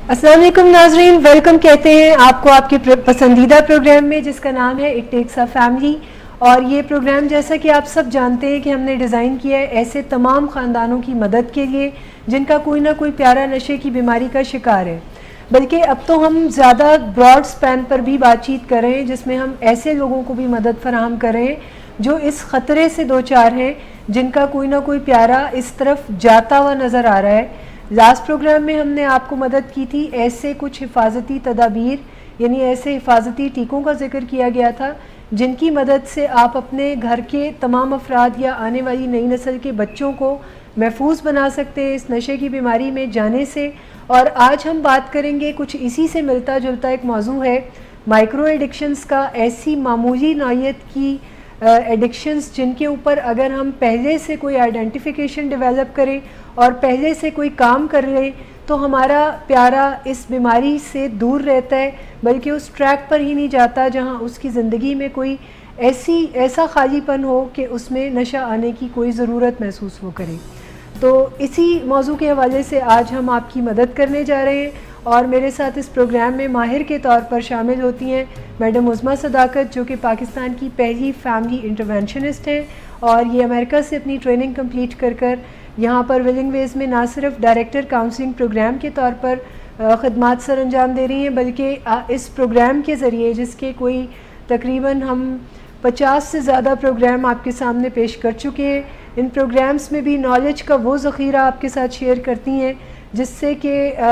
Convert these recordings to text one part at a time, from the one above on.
अस्सलाम वालेकुम नाजरीन, वेलकम कहते हैं आपको आपके पसंदीदा प्रोग्राम में जिसका नाम है इट टेक्स अ फैमिली। और ये प्रोग्राम जैसा कि आप सब जानते हैं कि हमने डिज़ाइन किया है ऐसे तमाम ख़ानदानों की मदद के लिए जिनका कोई ना कोई प्यारा नशे की बीमारी का शिकार है। बल्कि अब तो हम ज़्यादा ब्रॉड स्पैन पर भी बातचीत कर रहे हैं जिसमें हम ऐसे लोगों को भी मदद फराहम कर रहे हैं जो इस ख़तरे से दो चार हैं, जिनका कोई ना कोई प्यारा इस तरफ जाता हुआ नज़र आ रहा है। लास्ट प्रोग्राम में हमने आपको मदद की थी, ऐसे कुछ हिफाजती तदाबीर यानी ऐसे हिफाजती टीकों का जिक्र किया गया था जिनकी मदद से आप अपने घर के तमाम अफराद या आने वाली नई नस्ल के बच्चों को महफूज बना सकते हैं इस नशे की बीमारी में जाने से। और आज हम बात करेंगे, कुछ इसी से मिलता जुलता एक मौजू है, माइक्रो एडिक्शंस का। ऐसी मामूली नौइयत की एडिक्शंस जिनके ऊपर अगर हम पहले से कोई आइडेंटिफिकेशन डेवलप करें और पहले से कोई काम कर लें तो हमारा प्यारा इस बीमारी से दूर रहता है, बल्कि उस ट्रैक पर ही नहीं जाता जहां उसकी ज़िंदगी में कोई ऐसा खालीपन हो कि उसमें नशा आने की कोई ज़रूरत महसूस वो करे। तो इसी मौजू के हवाले से आज हम आपकी मदद करने जा रहे हैं और मेरे साथ इस प्रोग्राम में माहिर के तौर पर शामिल होती हैं मैडम उज़्मा सदाकत, जो कि पाकिस्तान की पहली फैमिली इंटरवेंशनिस्ट हैं और ये अमेरिका से अपनी ट्रेनिंग कंप्लीट कर यहाँ पर विलिंग वेज में ना सिर्फ डायरेक्टर काउंसलिंग प्रोग्राम के तौर पर ख़िदमत सर अंजाम दे रही हैं, बल्कि इस प्रोग्राम के ज़रिए जिसके कोई तकरीबन हम 50 से ज़्यादा प्रोग्राम आपके सामने पेश कर चुके हैं, इन प्रोग्राम्स में भी नॉलेज का वो ज़ख़ीरा आपके साथ शेयर करती हैं जिससे कि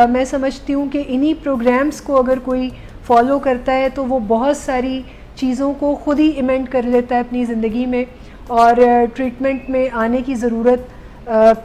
मैं समझती हूँ कि इन्हीं प्रोग्राम्स को अगर कोई फॉलो करता है तो वो बहुत सारी चीज़ों को ख़ुद ही इमेंट कर लेता है अपनी ज़िंदगी में और ट्रीटमेंट में आने की ज़रूरत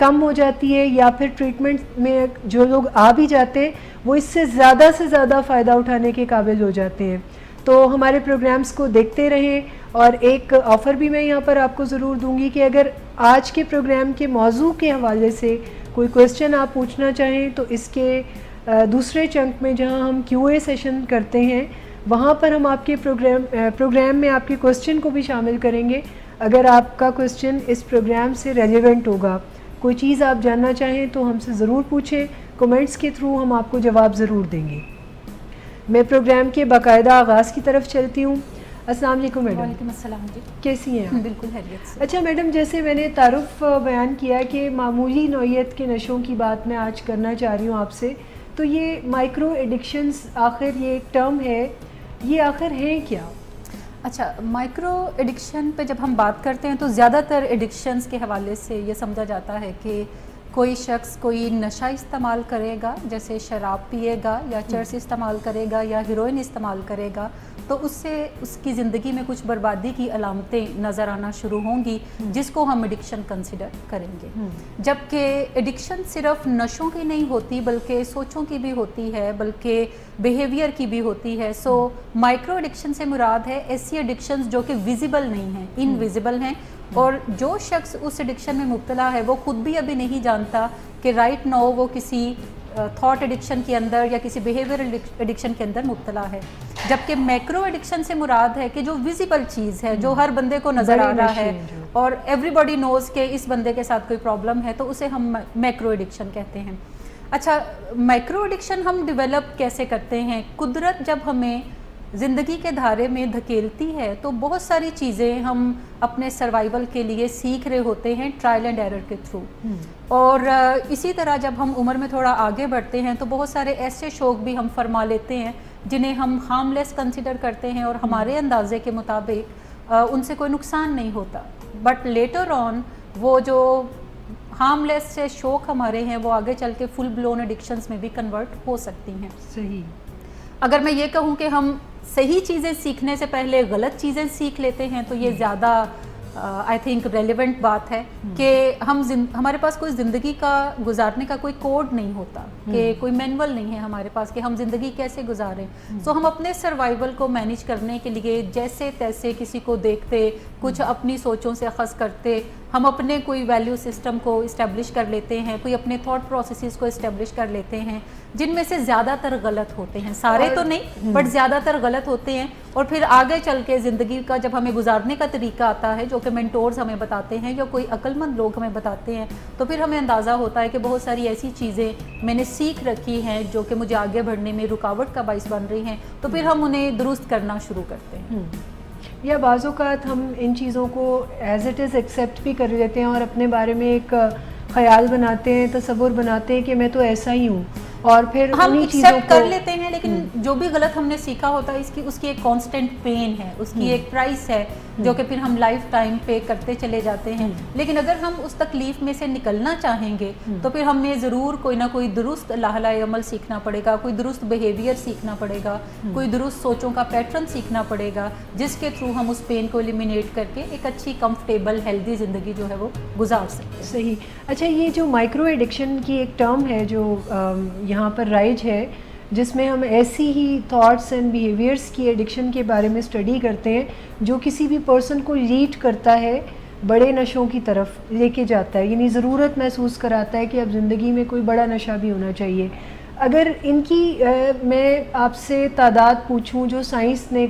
कम हो जाती है, या फिर ट्रीटमेंट में जो लोग आ भी जाते हैं वो इससे ज़्यादा से ज़्यादा फ़ायदा उठाने के काबिल हो जाते हैं। तो हमारे प्रोग्राम्स को देखते रहें। और एक ऑफ़र भी मैं यहाँ पर आपको ज़रूर दूँगी कि अगर आज के प्रोग्राम के मौजू के हवाले से कोई क्वेश्चन आप पूछना चाहें तो इसके दूसरे चंक में जहाँ हम QA सेशन करते हैं वहाँ पर हम आपके प्रोग्राम में आपके क्वेश्चन को भी शामिल करेंगे। अगर आपका क्वेश्चन इस प्रोग्राम से रेलेवेंट होगा, कोई चीज़ आप जानना चाहें तो हमसे ज़रूर पूछें, कमेंट्स के थ्रू हम आपको जवाब ज़रूर देंगे। मैं प्रोग्राम के बाकायदा आगाज़ की तरफ चलती हूँ। अस्सलाम वालेकुम मैडम। वालेकुम अस्सलाम जी, कैसी हैं आप? बिल्कुल खैरियत से। अच्छा मैडम, जैसे मैंने तारुफ बयान किया कि मामूली नौइयत के नशों की बात मैं आज करना चाह रही हूँ आपसे, तो ये माइक्रो एडिक्शंस आखिर ये एक टर्म है, ये आखिर है क्या? अच्छा, माइक्रो एडिक्शन पे जब हम बात करते हैं तो ज़्यादातर एडिक्शंस के हवाले से ये समझा जाता है कि कोई शख्स कोई नशा इस्तेमाल करेगा, जैसे शराब पिएगा या चरस इस्तेमाल करेगा या हीरोइन इस्तेमाल करेगा, तो उससे उसकी ज़िंदगी में कुछ बर्बादी की अलामतें नज़र आना शुरू होंगी जिसको हम एडिक्शन कंसिडर करेंगे। जबकि एडिक्शन सिर्फ नशों की नहीं होती बल्कि सोचों की भी होती है, बल्कि बिहेवियर की भी होती है। सो माइक्रो एडिक्शन से मुराद है ऐसी एडिक्शंस जो कि विजिबल नहीं हैं, इनविजिबल हैं, और जो शख्स उस एडिक्शन में मुब्तला है वो खुद भी अभी नहीं जानता कि राइट नाउ वो किसी थॉट एडिक्शन के अंदर या किसी बिहेवियर एडिक्शन के अंदर मुब्तला है। जबकि मैक्रो एडिक्शन से मुराद है कि जो विजिबल चीज़ है, जो हर बंदे को नज़र आ रहा है और एवरीबॉडी नोज़ के इस बंदे के साथ कोई प्रॉब्लम है, तो उसे हम मैक्रो एडिक्शन कहते हैं। अच्छा, माइक्रो एडिक्शन हम डेवलप कैसे करते हैं? कुदरत जब हमें ज़िंदगी के धारे में धकेलती है तो बहुत सारी चीज़ें हम अपने सर्वाइवल के लिए सीख रहे होते हैं ट्रायल एंड एरर के थ्रू। और इसी तरह जब हम उम्र में थोड़ा आगे बढ़ते हैं तो बहुत सारे ऐसे शौक़ भी हम फरमा लेते हैं जिन्हें हम हार्मलेस कंसिडर करते हैं और हमारे अंदाजे के मुताबिक उनसे कोई नुकसान नहीं होता। बट लेटर ऑन वो जो हार्मलेस से शौक़ हमारे हैं वो आगे चल के फुल ब्लोन एडिक्शंस में भी कन्वर्ट हो सकती हैं। सही। अगर मैं ये कहूँ कि हम सही चीज़ें सीखने से पहले गलत चीज़ें सीख लेते हैं तो ये ज़्यादा आई थिंक रेलेवेंट बात है कि हमारे पास कोई ज़िंदगी का गुजारने का कोई कोड नहीं होता, कि कोई मैनुअल नहीं है हमारे पास कि हम ज़िंदगी कैसे गुजारें। सो हम अपने सर्वाइवल को मैनेज करने के लिए जैसे तैसे किसी को देखते, कुछ अपनी सोचों से अखज़ करते, हम अपने कोई वैल्यू सिस्टम को इस्टेब्लिश कर लेते हैं, कोई अपने थॉट प्रोसेसेस को इस्टेब्लिश कर लेते हैं जिनमें से ज़्यादातर गलत होते हैं, सारे तो नहीं बट ज़्यादातर गलत होते हैं। और फिर आगे चल के ज़िंदगी का जब हमें गुजारने का तरीका आता है जो कि मेंटोर्स हमें बताते हैं या कोई अक्लमंद लोग हमें बताते हैं, तो फिर हमें अंदाज़ा होता है कि बहुत सारी ऐसी चीज़ें मैंने सीख रखी हैं जो कि मुझे आगे बढ़ने में रुकावट का बाइस बन रही हैं, तो फिर हम उन्हें दुरुस्त करना शुरू करते हैं। या बाज़-औक़ात हम इन चीज़ों को एज़ इट इज़ एक्सेप्ट भी कर लेते हैं और अपने बारे में एक ख़याल बनाते हैं, तसव्वुर बनाते हैं कि मैं तो ऐसा ही हूँ, और फिर हम उन्हीं चीज़ों को कर लेते हैं। लेकिन जो भी गलत हमने सीखा होता है उसकी एक कांस्टेंट पेन है, उसकी एक प्राइस है जो कि फिर हम लाइफ टाइम पे करते चले जाते हैं। लेकिन अगर हम उस तकलीफ में से निकलना चाहेंगे तो फिर हमें ज़रूर कोई ना कोई दुरुस्त लाहलाए अमल सीखना पड़ेगा, कोई दुरुस्त बिहेवियर सीखना पड़ेगा, कोई दुरुस्त सोचों का पैटर्न सीखना पड़ेगा, जिसके थ्रू हम उस पेन को एलिमिनेट करके एक अच्छी कंफर्टेबल हेल्दी ज़िंदगी जो है वो गुजार सकते हैं। सही। अच्छा, ये जो माइक्रो एडिक्शन की एक टर्म है जो यहाँ पर राइज है, जिसमें हम ऐसी ही थॉट्स एंड बिहेवियर्स की एडिक्शन के बारे में स्टडी करते हैं जो किसी भी पर्सन को लीड करता है, बड़े नशों की तरफ लेके जाता है, यानी ज़रूरत महसूस कराता है कि अब ज़िंदगी में कोई बड़ा नशा भी होना चाहिए। अगर इनकी मैं आपसे तादाद पूछूं, जो साइंस ने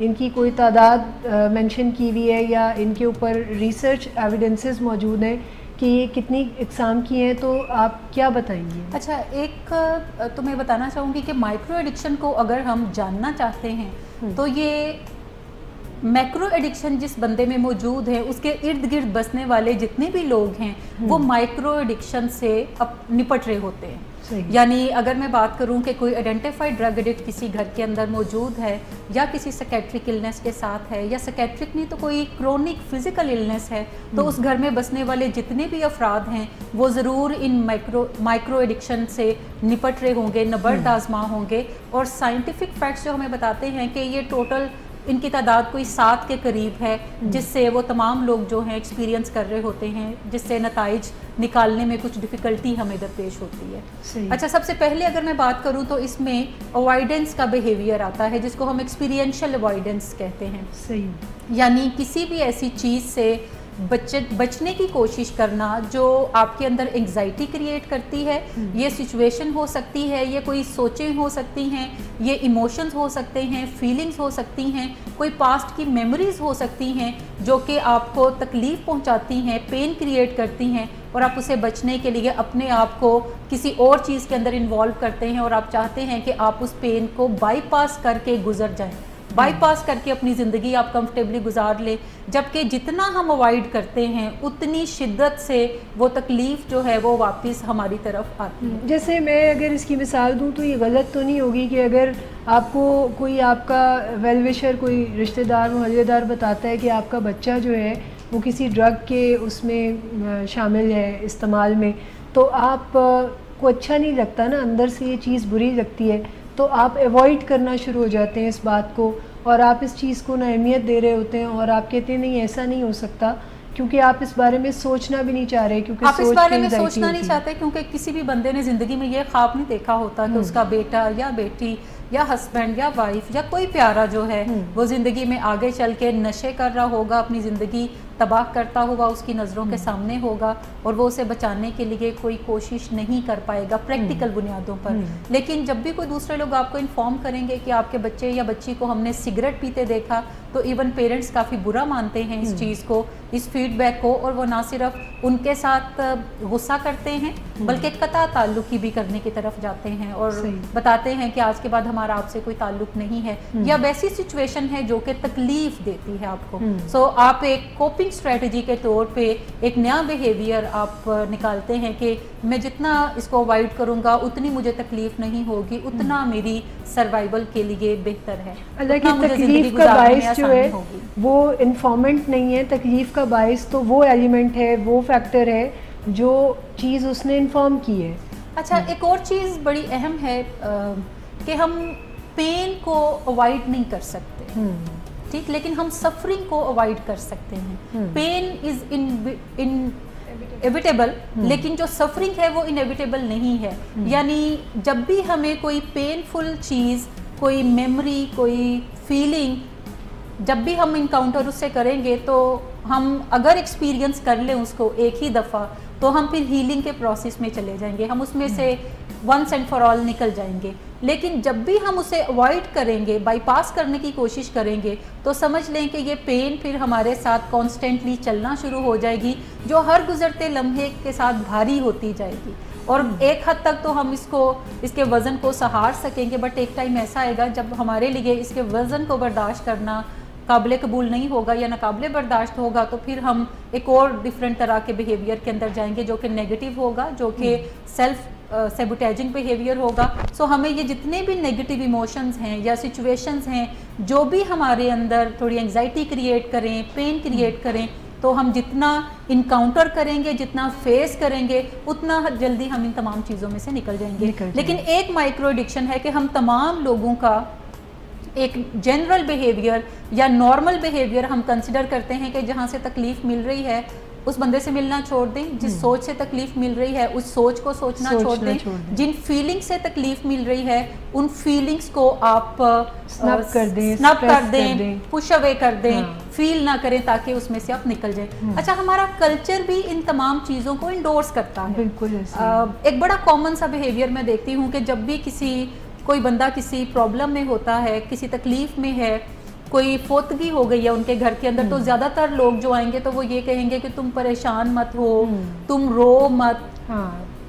इनकी कोई तादाद मेंशन की हुई है या इनके ऊपर रिसर्च एविडेंसेस मौजूद हैं कि ये कितनी इकसाम की हैं, तो आप क्या बताएंगे? अच्छा, एक तो मैं बताना चाहूँगी कि माइक्रो एडिक्शन को अगर हम जानना चाहते हैं तो ये मैक्रो एडिक्शन जिस बंदे में मौजूद है उसके इर्द गिर्द बसने वाले जितने भी लोग हैं वो माइक्रो एडिक्शन से अब निपट रहे होते हैं। यानी अगर मैं बात करूं कि कोई आइडेंटिफाइड ड्रग एडिक्ट किसी घर के अंदर मौजूद है या किसी साइकेट्रिक इलनेस के साथ है, या साइकेट्रिक नहीं तो कोई क्रोनिक फिजिकल इलनेस है, तो उस घर में बसने वाले जितने भी अफराद हैं वो ज़रूर इन माइक्रो एडिक्शन से निपट रहे होंगे, नबर्द आजमा होंगे। और साइंटिफिक फैक्ट्स जो हमें बताते हैं कि ये टोटल इनकी तादाद कोई 7 के करीब है, जिससे वो तमाम लोग जो हैं एक्सपीरियंस कर रहे होते हैं, जिससे नताइज निकालने में कुछ डिफ़िकल्टी हमें दरपेश होती है। अच्छा, सबसे पहले अगर मैं बात करूं तो इसमें अवॉइडेंस का बिहेवियर आता है, जिसको हम एक्सपीरियंशियल अवॉइडेंस कहते हैं। सही। यानी किसी भी ऐसी चीज़ से बचने की कोशिश करना जो आपके अंदर एंग्जाइटी क्रिएट करती है। ये सिचुएशन हो सकती है, ये कोई सोचें हो सकती हैं, ये इमोशंस हो सकते हैं, फीलिंग्स हो सकती हैं, कोई पास्ट की मेमोरीज हो सकती हैं जो कि आपको तकलीफ़ पहुंचाती हैं, पेन क्रिएट करती हैं, और आप उसे बचने के लिए अपने आप को किसी और चीज़ के अंदर इन्वॉल्व करते हैं और आप चाहते हैं कि आप उस पेन को बाईपास करके गुजर जाएं, बाईपास करके अपनी ज़िंदगी आप कंफर्टेबली गुजार लें। जबकि जितना हम अवॉइड करते हैं उतनी शिद्दत से वो तकलीफ़ जो है वो वापस हमारी तरफ आती है। जैसे मैं अगर इसकी मिसाल दूं तो ये गलत तो नहीं होगी कि अगर आपको कोई आपका वेलविशर, कोई रिश्तेदार, मोहल्लेदार बताता है कि आपका बच्चा जो है वो किसी ड्रग के उसमें शामिल है, इस्तेमाल में, तो आप को अच्छा नहीं लगता ना, अंदर से ये चीज़ बुरी लगती है, तो आप अवॉइड करना शुरू हो जाते हैं इस बात को, और आप इस चीज़ को ना अहमियत दे रहे होते हैं, और आप कहते हैं नहीं ऐसा नहीं हो सकता, क्योंकि आप इस बारे में सोचना भी नहीं चाह रहे, क्योंकि आप इस बारे में सोचना नहीं चाहते क्योंकि किसी भी बंदे ने ज़िंदगी में ये ख्वाब नहीं देखा होता कि उसका बेटा या बेटी या हस्बैंड या वाइफ या कोई प्यारा जो है वो ज़िंदगी में आगे चल के नशे कर रहा होगा, अपनी ज़िंदगी तबाह करता हुआ उसकी नज़रों के सामने होगा, और वो उसे बचाने के लिए कोई कोशिश नहीं कर पाएगा प्रैक्टिकल बुनियादों पर। लेकिन जब भी कोई दूसरे लोग आपको इन्फॉर्म करेंगे कि आपके बच्चे या बच्ची को हमने सिगरेट पीते देखा, तो इवन पेरेंट्स काफ़ी बुरा मानते हैं इस चीज़ को, इस फीडबैक को, और वो ना सिर्फ उनके साथ गुस्सा करते हैं बल्कि कता ताल्लुकी भी करने की तरफ जाते हैं और बताते हैं कि आज के बाद हमारा आपसे कोई ताल्लुक नहीं है, या वैसी सिचुएशन है जो कि तकलीफ देती है आपको। सो आप एक कोपिंग स्ट्रेटजी के तौर पे एक नया बिहेवियर आप निकालते हैं कि मैं जितना इसको अवॉइड करूंगा उतनी मुझे तकलीफ नहीं होगी, उतना मेरी सर्वाइवल के लिए बेहतर है। हालांकि तकलीफ का बाइस जो है वो इन्फॉर्मेंट नहीं है, तकलीफ का बाइस तो वो एलिमेंट है, वो फैक्टर है जो चीज़ उसने इन्फॉर्म की है। अच्छा, एक और चीज़ बड़ी अहम है कि हम पेन को अवॉइड नहीं कर सकते, ठीक, लेकिन हम सफरिंग को अवॉइड कर सकते हैं। पेन इज इनएविटेबल, लेकिन जो सफरिंग है वो इनएविटेबल नहीं है। यानी जब भी हमें कोई पेनफुल चीज़, कोई मेमोरी, कोई फीलिंग जब भी हम इनकाउंटर उससे करेंगे तो हम अगर एक्सपीरियंस कर लें उसको एक ही दफ़ा तो हम फिर हीलिंग के प्रोसेस में चले जाएंगे, हम उसमें से वंस एंड फॉर ऑल निकल जाएंगे। लेकिन जब भी हम उसे अवॉइड करेंगे, बाईपास करने की कोशिश करेंगे, तो समझ लें कि ये पेन फिर हमारे साथ कॉन्स्टेंटली चलना शुरू हो जाएगी, जो हर गुजरते लम्हे के साथ भारी होती जाएगी। और एक हद तक तो हम इसके वज़न को सहार सकेंगे, बट एक टाइम ऐसा आएगा जब हमारे लिए इसके वज़न को बर्दाश्त करना काबिल कबूल नहीं होगा या नाकाबिल बर्दाश्त होगा, तो फिर हम एक और डिफरेंट तरह के बिहेवियर के अंदर जाएंगे जो कि नेगेटिव होगा, जो कि सेल्फ सेबोटेजिंग बिहेवियर होगा। सो हमें ये जितने भी नेगेटिव इमोशंस हैं या सिचुएशंस हैं जो भी हमारे अंदर थोड़ी एंग्जाइटी क्रिएट करें, पेन क्रिएट करें, तो हम जितना इनकाउंटर करेंगे, जितना फेस करेंगे, उतना जल्दी हम इन तमाम चीज़ों में से निकल जाएंगे। लेकिन एक माइक्रो एडिक्शन है कि हम तमाम लोगों का एक जनरल बिहेवियर या नॉर्मल बिहेवियर हम कंसिडर करते हैं कि जहाँ से तकलीफ़ मिल रही है उस बंदे से मिलना छोड़ दें, जिस सोच से तकलीफ मिल रही है उस सोच को सोचना छोड़ दें, जिन फीलिंग्स से तकलीफ मिल रही है उन फीलिंग्स को आप स्नैप कर दें, पुश अवे कर दें, फील ना करें ताकि उसमें से आप निकल जाएं। अच्छा, हमारा कल्चर भी इन तमाम चीज़ों को इंडोर्स करता है। बिल्कुल एक बड़ा कॉमन सा बिहेवियर मैं देखती हूँ कि जब भी कोई बंदा किसी प्रॉब्लम में होता है, किसी तकलीफ में है, कोई फोतगी हो गई है उनके घर के अंदर, तो ज़्यादातर लोग जो आएंगे तो वो ये कहेंगे कि तुम परेशान मत हो, तुम रो मत।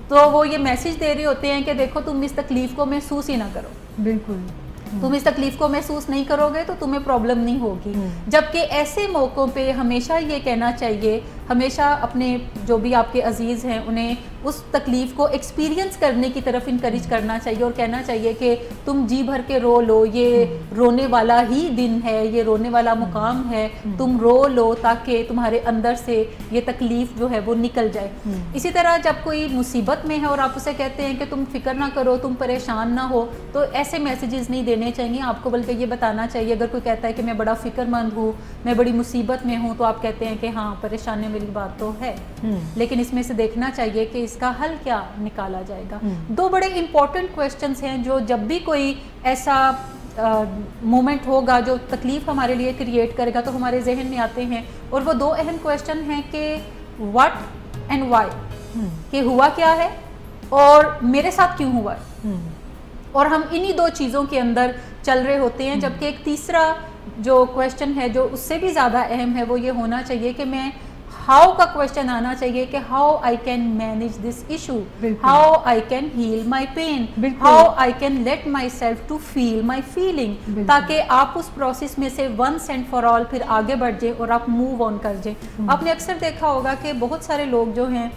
तो वो ये मैसेज दे रहे होते हैं कि देखो तुम इस तकलीफ को महसूस ही ना करो। बिल्कुल, तुम इस तकलीफ को महसूस नहीं करोगे तो तुम्हें प्रॉब्लम नहीं होगी। जबकि ऐसे मौक़ों पे हमेशा ये कहना चाहिए, हमेशा अपने जो भी आपके अजीज़ हैं उन्हें उस तकलीफ़ को एक्सपीरियंस करने की तरफ इनकरेज करना चाहिए और कहना चाहिए कि तुम जी भर के रो लो, ये रोने वाला ही दिन है, ये रोने वाला मुकाम है, तुम रो लो ताकि तुम्हारे अंदर से ये तकलीफ़ जो है वो निकल जाए। इसी तरह जब कोई मुसीबत में है और आप उसे कहते हैं कि तुम फिक्र ना करो, तुम परेशान ना हो, तो ऐसे मैसेजेस नहीं देने चाहिए आपको, बल्कि ये बताना चाहिए। अगर कोई कहता है कि मैं बड़ा फ़िक्रमंद हूँ, मैं बड़ी मुसीबत में हूँ, तो आप कहते हैं कि हाँ परेशानी वाली बात तो है, लेकिन इसमें से देखना चाहिए कि इसका हल क्या निकाला जाएगा। दो बड़े इंपॉर्टेंट क्वेश्चंस हैं जो जब भी कोई ऐसा मोमेंट होगा जो तकलीफ हमारे लिए क्रिएट करेगा तो हमारे जहन में आते हैं, और वो दो अहम क्वेश्चन हैं कि व्हाट एंड व्हाई, कि हुआ क्या है और मेरे साथ क्यों हुआ है। और हम इन्हीं दो चीज़ों के अंदर चल रहे होते हैं, जबकि एक तीसरा जो क्वेश्चन है जो उससे भी ज़्यादा अहम है वो ये होना चाहिए कि मैं हाउ का क्वेश्चन आना चाहिए कि how I can manage this issue, how I can heal my pain, how I can let myself to feel my feeling, ताकि आप उस प्रोसेस में से वंस एंड फॉर ऑल फिर आगे बढ़ जाए और आप मूव ऑन कर जाए। आपने अक्सर देखा होगा कि बहुत सारे लोग जो हैं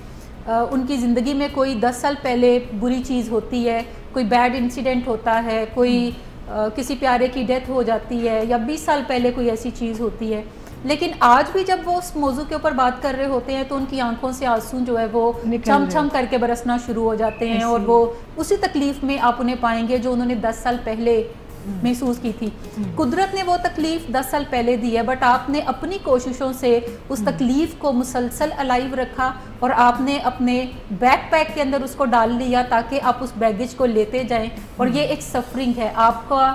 उनकी ज़िंदगी में कोई 10 साल पहले बुरी चीज़ होती है, कोई बैड इंसिडेंट होता है, कोई किसी प्यारे की डेथ हो जाती है, या 20 साल पहले कोई ऐसी चीज़ होती है, लेकिन आज भी जब वो उस मौजू के ऊपर बात कर रहे होते हैं तो उनकी आंखों से आंसू जो है वो छम छम करके बरसना शुरू हो जाते हैं, और वो उसी तकलीफ़ में आप उन्हें पाएंगे जो उन्होंने 10 साल पहले महसूस की थी। कुदरत ने वो तकलीफ 10 साल पहले दी है, बट आपने अपनी कोशिशों से उस तकलीफ को मुसलसल अलाइव रखा और आपने अपने बैकपैक के अंदर उसको डाल लिया ताकि आप उस बैगेज को लेते जाएं। और ये एक सफरिंग है आपका।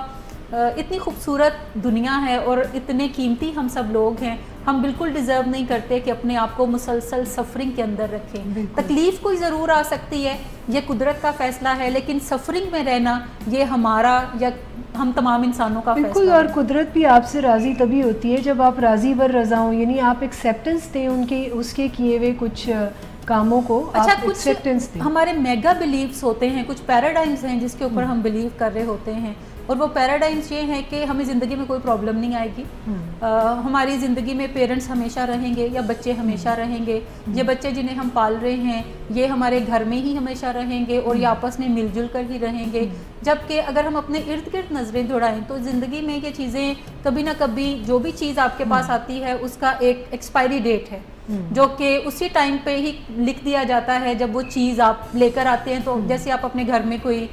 इतनी खूबसूरत दुनिया है और इतने कीमती हम सब लोग हैं, हम बिल्कुल डिज़र्व नहीं करते कि अपने आप को मुसलसल सफरिंग के अंदर रखें। तकलीफ़ कोई ज़रूर आ सकती है, ये कुदरत का फ़ैसला है, लेकिन सफरिंग में रहना ये हमारा या हम तमाम इंसानों का बिल्कुल। और कुदरत भी आपसे राज़ी तभी होती है जब आप राज़ी बर रज़ा हों, यानी आप एक्सेप्टेंस दें उनके उसके किए हुए कुछ कामों को। अच्छा, कुछ हमारे मेगा बिलीव्स होते हैं, कुछ पैराडाइम्स हैं जिसके ऊपर हम बिलीव कर रहे होते हैं, और वो पैराडाइम्स ये हैं कि हमें ज़िंदगी में कोई प्रॉब्लम नहीं आएगी, हमारी ज़िंदगी में पेरेंट्स हमेशा रहेंगे या बच्चे हमेशा रहेंगे, ये बच्चे जिन्हें हम पाल रहे हैं ये हमारे घर में ही हमेशा रहेंगे और ये आपस में मिलजुल कर ही रहेंगे। जबकि अगर हम अपने इर्द गिर्द नज़रें दौड़ाएं तो ज़िंदगी में ये चीज़ें कभी ना कभी, जो भी चीज़ आपके पास आती है उसका एक एक्सपायरी डेट है, जो कि उसी टाइम पे ही लिख दिया जाता है जब वो चीज़ आप लेकर आते हैं। तो जैसे आप अपने घर में कोई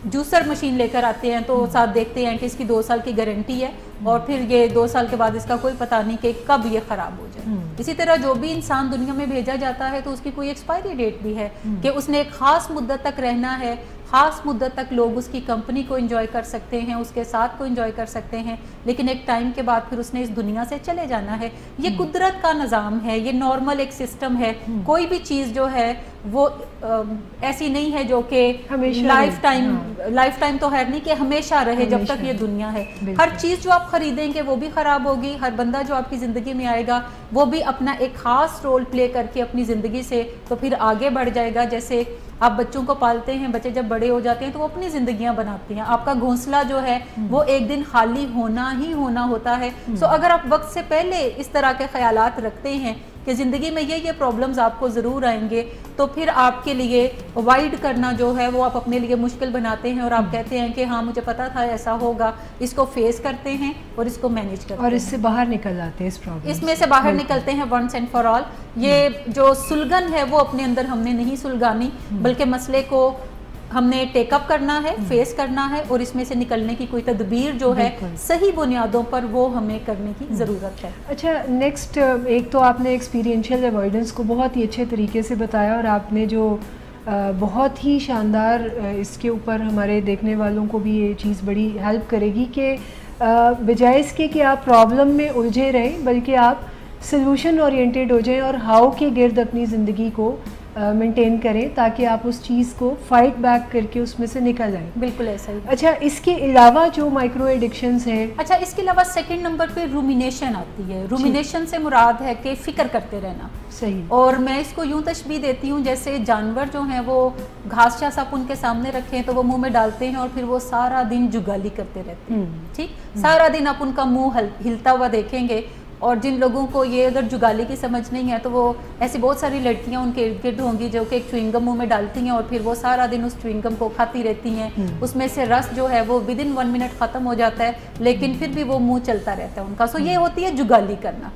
जूसर मशीन लेकर आते हैं तो साथ देखते हैं कि इसकी 2 साल की गारंटी है, और फिर ये 2 साल के बाद इसका कोई पता नहीं कि कब ये ख़राब हो जाए। इसी तरह जो भी इंसान दुनिया में भेजा जाता है तो उसकी कोई एक्सपायरी डेट भी है कि उसने एक ख़ास मुद्दत तक रहना है, ख़ास मुद्दत तक लोग उसकी कंपनी को एंजॉय कर सकते हैं, उसके साथ को एंजॉय कर सकते हैं, लेकिन एक टाइम के बाद फिर उसने इस दुनिया से चले जाना है। ये कुदरत का निज़ाम है, ये नॉर्मल एक सिस्टम है। कोई भी चीज़ जो है वो ऐसी नहीं है जो कि लाइफ टाइम तो है नहीं कि हमेशा रहे जब तक ये दुनिया है। हर चीज़ जो आप खरीदेंगे वो भी ख़राब होगी, हर बंदा जो आपकी ज़िंदगी में आएगा वो भी अपना एक ख़ास रोल प्ले करके अपनी ज़िंदगी से तो फिर आगे बढ़ जाएगा। जैसे आप बच्चों को पालते हैं, बच्चे जब बड़े हो जाते हैं तो वो अपनी ज़िंदगियां बनाते हैं, आपका घोंसला जो है वो एक दिन खाली होना ही होना होता है। सो अगर आप वक्त से पहले इस तरह के ख्यालात रखते हैं कि ज़िंदगी में ये प्रॉब्लम्स आपको ज़रूर आएंगे, तो फिर आपके लिए अवॉइड करना जो है वो आप अपने लिए मुश्किल बनाते हैं और आप कहते हैं कि हाँ मुझे पता था ऐसा होगा, इसको फेस करते हैं और इसको मैनेज करते हैं और इससे बाहर निकल जाते हैं, इस प्रॉब्लम इसमें से बाहर निकलते हैं वंस एंड फॉर ऑल। ये जो सुलगन है वो अपने अंदर हमने नहीं सुलगानी, बल्कि मसले को हमने टेकअप करना है, फेस करना है और इसमें से निकलने की कोई तदबीर जो है सही बुनियादों पर वो हमें करने की ज़रूरत है। अच्छा, नेक्स्ट एक तो आपने एक्सपीरियंशियल अवॉइडेंस को बहुत ही अच्छे तरीके से बताया और आपने जो बहुत ही शानदार इसके ऊपर हमारे देखने वालों को भी ये चीज़ बड़ी हेल्प करेगी कि बजाय इसके कि आप प्रॉब्लम में उलझे रहें बल्कि आप सल्यूशन ओरिएंटेड हो जाएं और हाउ के गिर्द अपनी ज़िंदगी को मेंटेन करें ताकि आप उस चीज़ को फाइट बैक करके उसमें से निकल आए। बिल्कुल ऐसा ही। अच्छा, इसके अलावा जो माइक्रो एडिक्शंस हैं, अच्छा इसके अलावा सेकंड नंबर पे रूमिनेशन आती है। रूमिनेशन से मुराद है कि फ़िक्र करते रहना। सही। और मैं इसको यूँ तशबीह देती हूँ जैसे जानवर जो हैं वो घास चास आप उनके सामने रखें तो वो मुँह में डालते हैं और फिर वो सारा दिन जुगाली करते रहते हैं। ठीक, सारा दिन आप उनका मुँह हिलता हुआ देखेंगे। और जिन लोगों को ये अगर जुगाली की समझ नहीं है तो वो ऐसी बहुत सारी लड़कियां उनके इर्द गिर्द होंगी जो कि एक च्युइंगम मुंह में डालती हैं और फिर वो सारा दिन उस च्युइंगम को खाती रहती हैं। उसमें से रस जो है वो विदिन 1 मिनट ख़त्म हो जाता है, लेकिन फिर भी वो मुंह चलता रहता है उनका। सो ये होती है जुगाली करना।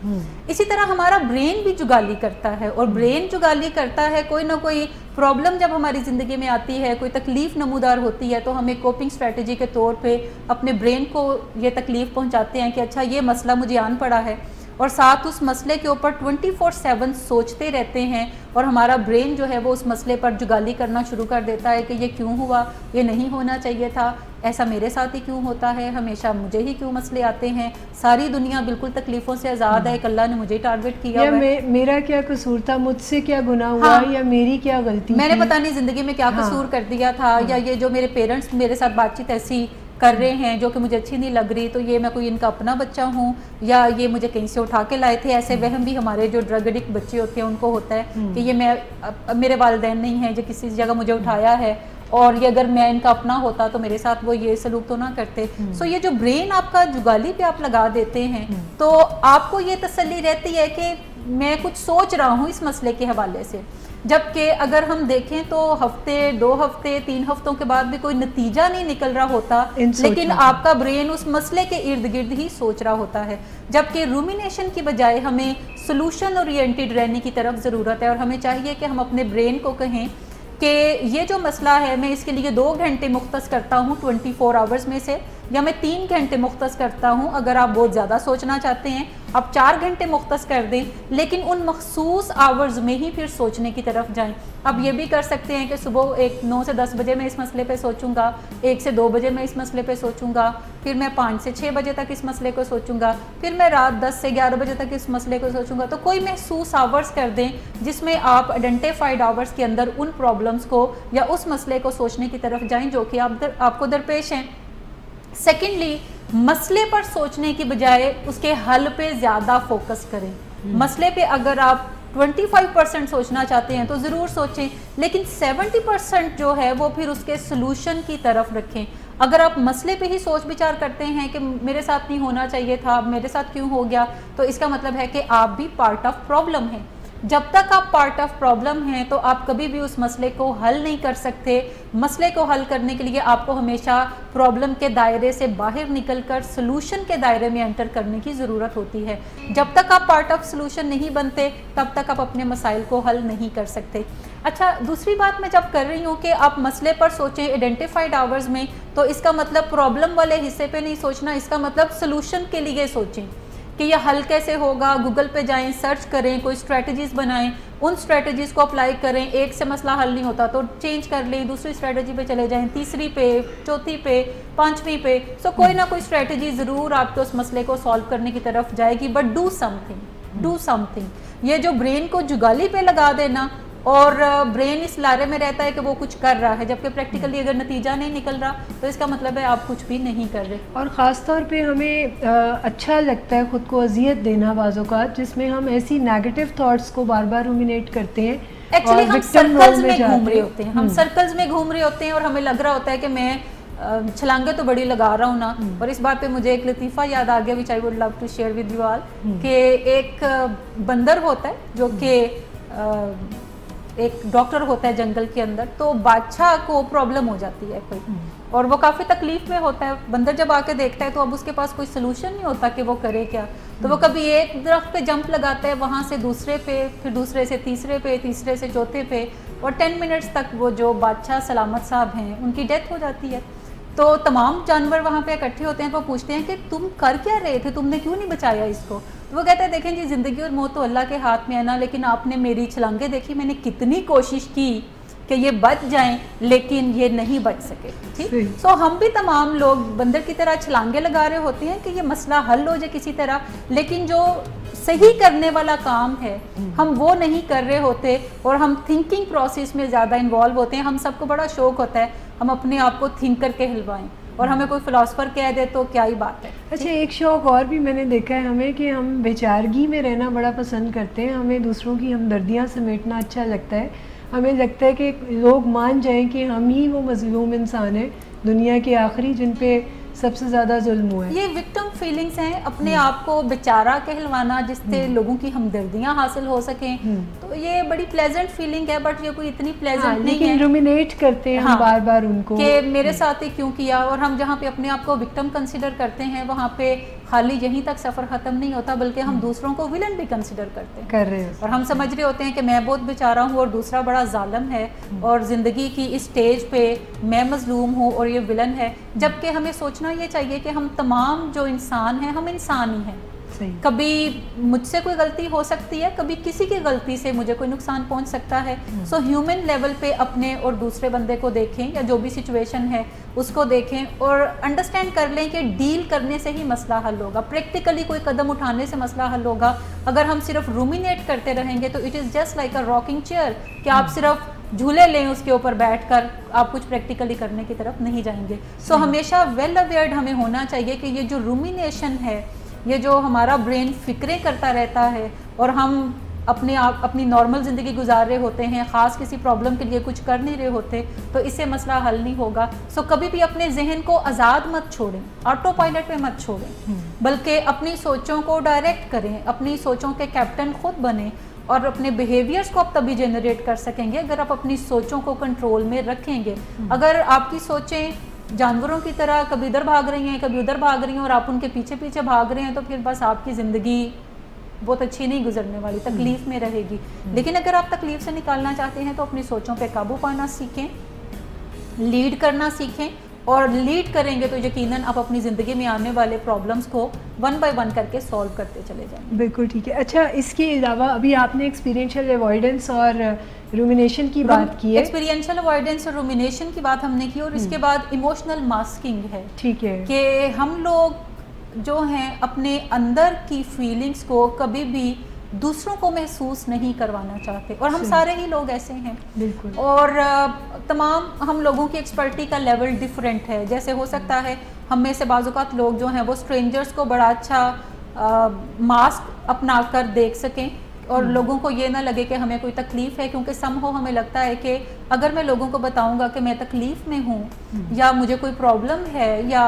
इसी तरह हमारा ब्रेन भी जुगाली करता है और ब्रेन जुगाली करता है। कोई ना कोई प्रॉब्लम जब हमारी ज़िंदगी में आती है, कोई तकलीफ़ नमूदार होती है, तो हमें कोपिंग स्ट्रेटजी के तौर पे अपने ब्रेन को ये तकलीफ़ पहुंचाते हैं कि अच्छा ये मसला मुझे आन पड़ा है, और साथ उस मसले के ऊपर 24/7 सोचते रहते हैं और हमारा ब्रेन जो है वो उस मसले पर जुगाली करना शुरू कर देता है कि ये क्यों हुआ, ये नहीं होना चाहिए था, ऐसा मेरे साथ ही क्यों होता है, हमेशा मुझे ही क्यों मसले आते हैं, सारी दुनिया बिल्कुल तकलीफ़ों से आज़ाद है, अल्लाह ने मुझे टारगेट किया या मेरा क्या कसूर था, मुझसे क्या गुनाह हुआ, हाँ, या मेरी क्या गलती, मैंने पता नहीं ज़िंदगी में क्या कसूर कर दिया था, या ये जो मेरे पेरेंट्स मेरे साथ बातचीत ऐसी कर रहे हैं जो कि मुझे अच्छी नहीं लग रही, तो ये मैं कोई इनका अपना बच्चा हूँ या ये मुझे कहीं से उठा के लाए थे। ऐसे वहम भी हमारे जो ड्रग एडिक्ट बच्चे होते हैं उनको होता है कि ये मेरे वालिदैन नहीं है जो किसी जगह मुझे उठाया है, और ये अगर मैं इनका अपना होता तो मेरे साथ वो ये सलूक तो ना करते। सो ये जो ब्रेन आपका जुगाली पे आप लगा देते हैं तो आपको ये तसल्ली रहती है कि मैं कुछ सोच रहा हूँ इस मसले के हवाले से, जबकि अगर हम देखें तो हफ्ते 2 हफ्ते 3 हफ्तों के बाद भी कोई नतीजा नहीं निकल रहा होता, लेकिन आपका ब्रेन उस मसले के इर्द गिर्द ही सोच रहा होता है। जबकि रूमिनेशन की बजाय हमें सोल्यूशन ओरिएंटेड रहने की तरफ ज़रूरत है और हमें चाहिए कि हम अपने ब्रेन को कहें कि ये जो मसला है मैं इसके लिए 2 घंटे मुख्तस करता हूँ 24 आवर्स में से, या मैं 3 घंटे मुख्तस करता हूँ। अगर आप बहुत ज़्यादा सोचना चाहते हैं आप 4 घंटे मुख्तस कर दें, लेकिन उन मखसूस आवर्स में ही फिर सोचने की तरफ जाएं। अब ये भी कर सकते हैं कि सुबह 9 से 10 बजे मैं इस मसले पे सोचूंगा, 1 से 2 बजे मैं इस मसले पे सोचूंगा, फिर मैं 5 से 6 बजे तक इस मसले को सोचूंगा, फिर मैं रात 10 से 11 बजे तक इस मसले को सोचूंगा। तो कोई महसूस आवर्स कर दें जिसमें आप आइडेंटिफाइड आवर्स के अंदर उन प्रॉब्लम्स को या उस मसले को सोचने की तरफ जाएं जो कि आपको दरपेश हैं। सेकेंडली, मसले पर सोचने की बजाय उसके हल पे ज़्यादा फोकस करें। मसले पे अगर आप 25% सोचना चाहते हैं तो ज़रूर सोचें, लेकिन 70% जो है वो फिर उसके सलूशन की तरफ रखें। अगर आप मसले पे ही सोच विचार करते हैं कि मेरे साथ नहीं होना चाहिए था, मेरे साथ क्यों हो गया, तो इसका मतलब है कि आप भी पार्ट ऑफ प्रॉब्लम हैं। जब तक आप पार्ट ऑफ प्रॉब्लम हैं तो आप कभी भी उस मसले को हल नहीं कर सकते। मसले को हल करने के लिए आपको हमेशा प्रॉब्लम के दायरे से बाहर निकलकर सलूशन के दायरे में एंटर करने की ज़रूरत होती है। जब तक आप पार्ट ऑफ सलूशन नहीं बनते तब तक आप अपने मसाइल को हल नहीं कर सकते। अच्छा, दूसरी बात मैं जब कर रही हूँ कि आप मसले पर सोचें आइडेंटिफाइड आवर्स में, तो इसका मतलब प्रॉब्लम वाले हिस्से पे नहीं सोचना, इसका मतलब सलूशन के लिए सोचें कि यह हल कैसे होगा। गूगल पे जाएं, सर्च करें, कोई स्ट्रेटजीज़ बनाएं, उन स्ट्रेटजीज़ को अप्लाई करें। एक से मसला हल नहीं होता तो चेंज कर लें, दूसरी स्ट्रेटजी पे चले जाएं, तीसरी पे, चौथी पे, 5वीं पे। सो कोई ना कोई स्ट्रेटजी ज़रूर आपके उस मसले को सॉल्व करने की तरफ जाएगी, बट डू समथिंग। ये जो ब्रेन को जुगाली पे लगा देना और ब्रेन इस लारे में रहता है कि वो कुछ कर रहा है, जबकि प्रैक्टिकली अगर नतीजा नहीं निकल रहा तो इसका मतलब है आप कुछ भी नहीं कर रहे। और ख़ास तौर पे हमें अच्छा लगता है ख़ुद को अजियत देना बाज़ औक़ात, जिसमें हम ऐसी नेगेटिव थॉट्स को बार बार रूमिनेट करते हैं। एक्चुअली हम सर्कल्स में घूम रहे होते हैं, हम सर्कल्स में घूम रहे होते हैं और हमें लग रहा होता है कि मैं छलांगे तो बड़ी लगा रहा हूँ ना। और इस बात पे मुझे एक लतीफ़ा याद आ गया which I would love to share with you all, कि एक बंदर होता है जो कि एक डॉक्टर होता है जंगल के अंदर, तो बादशाह को प्रॉब्लम हो जाती है कोई, और वो काफ़ी तकलीफ में होता है। बंदर जब आके देखता है तो अब उसके पास कोई सोल्यूशन नहीं होता कि वो करे क्या, तो वो कभी एक दरख्त पे जंप लगाता है, वहाँ से दूसरे पे, फिर दूसरे से तीसरे पे, तीसरे से चौथे पे, और 10 मिनट्स तक वो जो बादशाह सलामत साहब हैं उनकी डेथ हो जाती है। तो तमाम जानवर वहाँ पे इकट्ठे होते हैं, तो पूछते हैं कि तुम कर क्या रहे थे, तुमने क्यों नहीं बचाया इसको। तो वो कहते हैं देखें जी, ज़िंदगी और मौत तो अल्लाह के हाथ में है ना, लेकिन आपने मेरी छलांगे देखी, मैंने कितनी कोशिश की कि ये बच जाएं, लेकिन ये नहीं बच सके। ठीक, सो हम भी तमाम लोग बंदर की तरह छलांगे लगा रहे होते हैं कि ये मसला हल हो जाए किसी तरह, लेकिन जो सही करने वाला काम है हम वो नहीं कर रहे होते, और हम थिंकिंग प्रोसेस में ज़्यादा इन्वॉल्व होते हैं। हम सबको बड़ा शौक होता है हम अपने आप को थिंक करके हिलवाएं, और हमें कोई फिलोसफर कह दे तो क्या ही बात है। अच्छा, एक शौक और भी मैंने देखा है हमें, कि हम बेचारगी में रहना बड़ा पसंद करते हैं। हमें दूसरों की हमदर्दियाँ समेटना अच्छा लगता है। हमें लगता है कि लोग मान जाएं कि हम ही वो मज़लूम इंसान हैं दुनिया के आखिरी जिन पे सबसे ज़्यादा जुल्म हुआ है। ये विक्टिम फीलिंग्स हैं, अपने आप को बेचारा कहलवाना जिससे लोगों की हमदर्दियाँ हासिल हो सकें, तो ये बड़ी प्लेजेंट फीलिंग है, बट ये कोई इतनी प्लेजेंट नहीं है। रूमिनेट करते हैं हम बार बार उनको कि मेरे साथ ही क्यों किया, और हम जहाँ पे अपने आप को विक्टिम कंसिडर करते हैं वहाँ पे खाली यहीं तक सफ़र ख़त्म नहीं होता, बल्कि हम दूसरों को विलन भी कंसिडर करते हैं, कर रहे हैं, और हम समझ रहे होते हैं कि मैं बहुत बेचारा हूँ और दूसरा बड़ा जालिम है, और ज़िंदगी की इस स्टेज पे मैं मजलूम हूँ और ये विलन है। जबकि हमें सोचना ये चाहिए कि हम तमाम जो इंसान हैं हम इंसान ही हैं। कभी मुझसे कोई गलती हो सकती है, कभी किसी की गलती से मुझे कोई नुकसान पहुंच सकता है। सो ह्यूमन लेवल पे अपने और दूसरे बंदे को देखें, या जो भी सिचुएशन है उसको देखें, और अंडरस्टैंड कर लें कि डील करने से ही मसला हल होगा, प्रैक्टिकली कोई कदम उठाने से मसला हल होगा। अगर हम सिर्फ रूमिनेट करते रहेंगे तो it is just like a rocking chair, कि आप सिर्फ झूले लें उसके ऊपर बैठकर, आप कुछ प्रैक्टिकली करने की तरफ नहीं जाएंगे। सो हमेशा वेल अवेयर्ड हमें होना चाहिए कि ये जो रूमिनेशन है, ये जो हमारा ब्रेन फिक्रें करता रहता है, और हम अपने आप अपनी नॉर्मल ज़िंदगी गुजार रहे होते हैं, ख़ास किसी प्रॉब्लम के लिए कुछ कर नहीं रहे होते, तो इससे मसला हल नहीं होगा। सो कभी भी अपने जहन को आज़ाद मत छोड़ें, ऑटो पायलट पे मत छोड़ें, बल्कि अपनी सोचों को डायरेक्ट करें, अपनी सोचों के कैप्टन खुद बने, और अपने बिहेवियर्स को आप तभी जनरेट कर सकेंगे अगर आप अपनी सोचों को कंट्रोल में रखेंगे। अगर आपकी सोचें जानवरों की तरह कभी इधर भाग रही हैं कभी उधर भाग रही हैं और आप उनके पीछे पीछे भाग रहे हैं, तो फिर बस आपकी ज़िंदगी बहुत अच्छी नहीं गुजरने वाली, तकलीफ़ में रहेगी। लेकिन अगर आप तकलीफ़ से निकालना चाहते हैं तो अपनी सोचों पे काबू पाना सीखें, लीड करना सीखें, और लीड करेंगे तो यकीनन आप अपनी ज़िंदगी में आने वाले प्रॉब्लम्स को वन बाय वन करके सॉल्व करते चले जाएंगे। बिल्कुल ठीक है। अच्छा, इसके अलावा अभी आपने एक्सपीरियंशियल अवॉइडेंस और रूमिनेशन की बात की है। एक्सपीरियंशियल अवॉइडेंस और रूमिनेशन की बात हमने की, और इसके बाद इमोशनल मास्किंग है। ठीक है, कि हम लोग जो हैं अपने अंदर की फीलिंग्स को कभी भी दूसरों को महसूस नहीं करवाना चाहते, और हम सारे ही लोग ऐसे हैं। बिल्कुल। और तमाम हम लोगों की एक्सपर्टी का लेवल डिफरेंट है। जैसे हो सकता है हम में से बाज़-औक़ात लोग जो हैं वो स्ट्रेंजर्स को बड़ा अच्छा मास्क अपना कर देख सकें, और लोगों को ये ना लगे कि हमें कोई तकलीफ़ है, क्योंकि समहो हमें लगता है कि अगर मैं लोगों को बताऊंगा कि मैं तकलीफ़ में हूँ, या मुझे कोई प्रॉब्लम है, या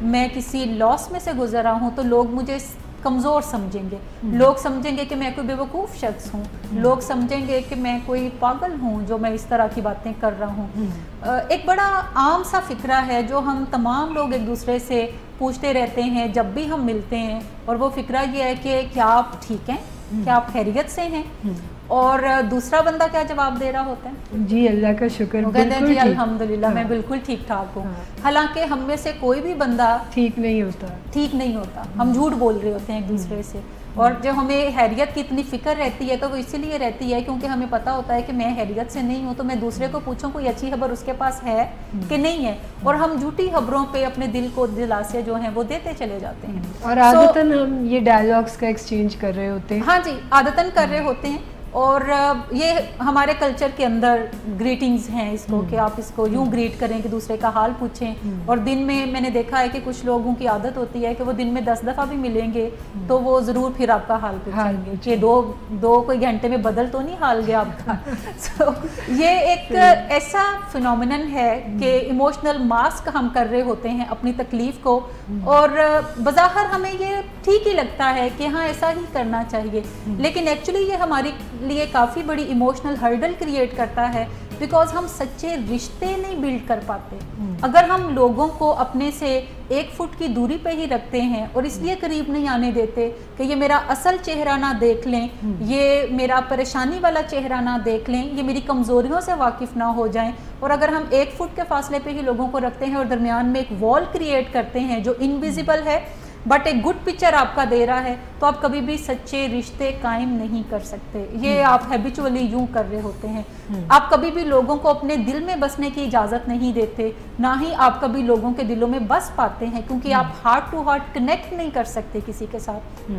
मैं किसी लॉस में से गुजर रहा हूँ, तो लोग मुझे कमज़ोर समझेंगे, लोग समझेंगे कि मैं कोई बेवकूफ़ शख्स हूँ, लोग समझेंगे कि मैं कोई पागल हूँ जो मैं इस तरह की बातें कर रहा हूँ। एक बड़ा आम सा फ़िक्रा है जो हम तमाम लोग एक दूसरे से पूछते रहते हैं जब भी हम मिलते हैं, और वो फ़िक्रा ये है कि क्या आप ठीक हैं, क्या आप खैरियत से हैं, और दूसरा बंदा क्या जवाब दे रहा होता है, जी अल्लाह का शुक्र, वो कहते हैं जी अल्हम्दुलिल्लाह मैं बिल्कुल ठीक ठाक हूँ। हालांकि हम में से कोई भी बंदा ठीक नहीं होता, हम झूठ बोल रहे होते हैं एक दूसरे से। और जब हमें हैरियत की इतनी फ़िक्र रहती है तो वो इसीलिए रहती है क्योंकि हमें पता होता है कि मैं हैरियत से नहीं हूँ, तो मैं दूसरे को पूछूं कोई अच्छी खबर उसके पास है कि नहीं है, और हम झूठी खबरों पे अपने दिल को दिलासे जो हैं वो देते चले जाते हैं, और आदतन हम ये डायलॉग्स का एक्सचेंज कर रहे होते हैं। हाँ जी, आदतन कर रहे होते हैं। और ये हमारे कल्चर के अंदर ग्रीटिंग्स हैं इसको कि आप इसको यूं ग्रीट करें कि दूसरे का हाल पूछें। और दिन में मैंने देखा है कि कुछ लोगों की आदत होती है कि वो दिन में 10 दफ़ा भी मिलेंगे तो वो ज़रूर फिर आपका हाल पूछेंगे कि दो कोई घंटे में बदल तो नहीं हाल गया आपका। So, ये एक ऐसा फिनोमिनन है कि इमोशनल मास्क हम कर रहे होते हैं अपनी तकलीफ को, और बज़ाहिर हमें ये ठीक ही लगता है कि हाँ ऐसा ही करना चाहिए, लेकिन एक्चुअली ये हमारे लिए काफ़ी बड़ी इमोशनल हर्डल क्रिएट करता है, बिकॉज हम सच्चे रिश्ते नहीं बिल्ड कर पाते। अगर हम लोगों को अपने से 1 फुट की दूरी पे ही रखते हैं और इसलिए करीब नहीं आने देते कि ये मेरा असल चेहरा ना देख लें, ये मेरा परेशानी वाला चेहरा ना देख लें, ये मेरी कमज़ोरियों से वाकिफ़ ना हो जाएं, और अगर हम 1 फुट के फासले पे ही लोगों को रखते हैं और दरमियान में एक वॉल क्रिएट करते हैं जो इनविजिबल है बट एक गुड पिक्चर आपका दे रहा है, तो आप कभी भी सच्चे रिश्ते कायम नहीं कर सकते। ये आप हैबिचुअली यूं कर रहे होते हैं। आप कभी भी लोगों को अपने दिल में बसने की इजाज़त नहीं देते, ना ही आप कभी लोगों के दिलों में बस पाते हैं, क्योंकि आप हार्ट टू हार्ट कनेक्ट नहीं कर सकते किसी के साथ।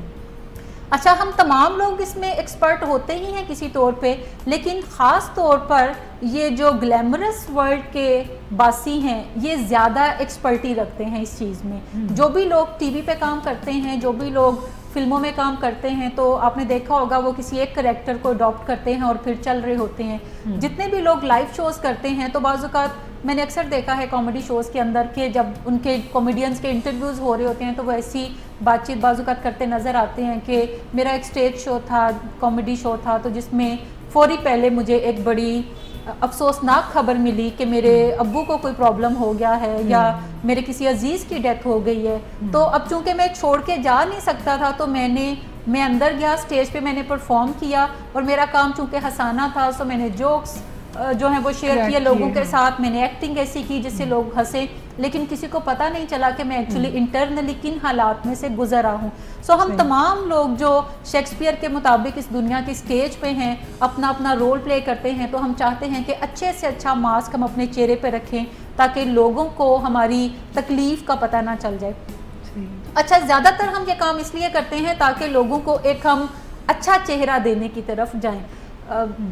अच्छा, हम तमाम लोग इसमें एक्सपर्ट होते ही हैं किसी तौर पे, लेकिन ख़ास तौर पर ये जो ग्लैमरस वर्ल्ड के बासी हैं ये ज़्यादा एक्सपर्टी रखते हैं इस चीज़ में। जो भी लोग टीवी पे काम करते हैं, जो भी लोग फिल्मों में काम करते हैं, तो आपने देखा होगा वो किसी एक करैक्टर को अडॉप्ट करते हैं और फिर चल रहे होते हैं। जितने भी लोग लाइव शोज़ करते हैं, तो बाज़-औक़ात मैंने अक्सर देखा है कॉमेडी शोज़ के अंदर कि जब उनके कॉमेडियंस के इंटरव्यूज़ हो रहे होते हैं तो वो ऐसी बातचीत बाज़-औक़ात करते नज़र आते हैं कि मेरा एक स्टेज शो था, कॉमेडी शो था, तो जिसमें फौरी पहले मुझे एक बड़ी अफसोसनाक खबर मिली कि मेरे अब्बू को कोई प्रॉब्लम हो गया है या मेरे किसी अजीज़ की डेथ हो गई है। तो अब चूंकि मैं छोड़ के जा नहीं सकता था, तो मैं अंदर गया, स्टेज पे मैंने परफॉर्म किया, और मेरा काम चूंकि हंसाना था, तो मैंने जोक्स जो है वो शेयर किए लोगों के साथ। मैंने एक्टिंग ऐसी की जिससे लोग हंसे, लेकिन किसी को पता नहीं चला कि मैं एक्चुअली इंटरनली किन हालात में से गुजर रहा हूँ। सो हम तमाम लोग जो शेक्सपियर के मुताबिक इस दुनिया की स्टेज पे हैं, अपना अपना रोल प्ले करते हैं, तो हम चाहते हैं कि अच्छे से अच्छा मास्क हम अपने चेहरे पे रखें ताकि लोगों को हमारी तकलीफ़ का पता ना चल जाए। अच्छा, ज़्यादातर हम ये काम इसलिए करते हैं ताकि लोगों को एक हम अच्छा चेहरा देने की तरफ जाएं।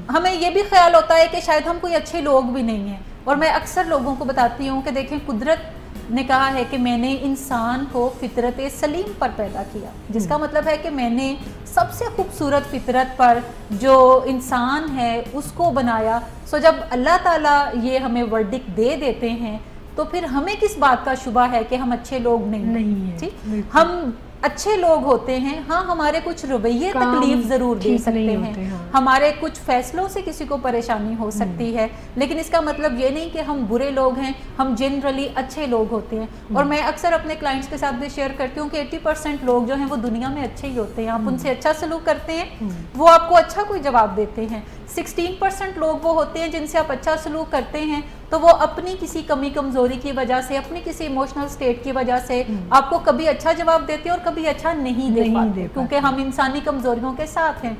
हमें ये भी ख्याल होता है कि शायद हम कोई अच्छे लोग भी नहीं हैं, और मैं अक्सर लोगों को बताती हूँ कि देखें, कुदरत ने कहा है कि मैंने इंसान को फितरत सलीम पर पैदा किया, जिसका मतलब है कि मैंने सबसे खूबसूरत फितरत पर जो इंसान है उसको बनाया। सो जब अल्लाह ताला ये हमें वर्डिक्ट दे देते हैं, तो फिर हमें किस बात का शुबा है कि हम अच्छे लोग नहीं हैं। ठीक, हम अच्छे लोग होते हैं। हाँ, हमारे कुछ रवैये तकलीफ ज़रूर दे सकते हैं, हाँ। हमारे कुछ फैसलों से किसी को परेशानी हो सकती है, लेकिन इसका मतलब ये नहीं कि हम बुरे लोग हैं, हम जनरली अच्छे लोग होते हैं। और मैं अक्सर अपने क्लाइंट्स के साथ भी शेयर करती हूँ कि 80% लोग जो हैं वो दुनिया में अच्छे ही होते हैं। आप उनसे अच्छा सलूक करते हैं, वो आपको अच्छा कोई जवाब देते हैं। 16% लोग वो होते हैं जिनसे आप अच्छा सलूक करते हैं, तो वो अपनी किसी कमी कमजोरी की वजह से, अपनी किसी इमोशनल स्टेट की वजह से आपको कभी अच्छा जवाब देते हैं और कभी अच्छा नहीं दे पाते, क्योंकि हम इंसानी कमजोरियों के साथ हैं।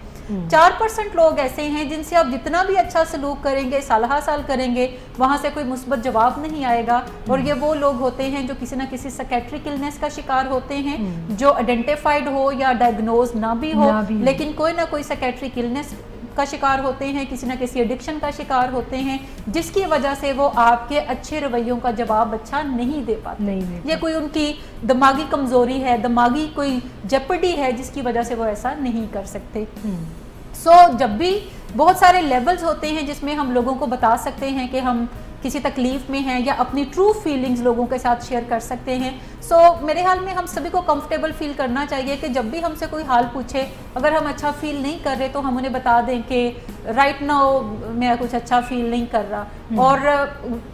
4% लोग ऐसे हैं जिनसे आप जितना भी अच्छा सलूक करेंगे, सालहा साल करेंगे, वहाँ से कोई मुस्बत जवाब नहीं आएगा। और ये वो लोग होते हैं जो किसी ना किसी साइकेट्रिक इलनेस का शिकार होते हैं, जो आइडेंटिफाइड हो या डायग्नोज ना भी हो, लेकिन कोई ना कोई साइकेट्रिक इलनेस का शिकार होते हैं, किसी ना किसी एडिक्शन का शिकार होते हैं, जिसकी वजह से वो आपके अच्छे रवैयों का जवाब अच्छा नहीं दे पाते। ये कोई उनकी दिमागी कमजोरी है, दिमागी कोई जेपर्डी है जिसकी वजह से वो ऐसा नहीं कर सकते। जब भी बहुत सारे लेवल्स होते हैं जिसमें हम लोगों को बता सकते हैं कि हम किसी तकलीफ में हैं, या अपनी ट्रू फीलिंग्स लोगों के साथ शेयर कर सकते हैं। मेरे हाल में हम सभी को कंफर्टेबल फील करना चाहिए कि जब भी हमसे कोई हाल पूछे, अगर हम अच्छा फील नहीं कर रहे तो हम उन्हें बता दें कि राइट नाउ मैं कुछ अच्छा फील नहीं कर रहा। और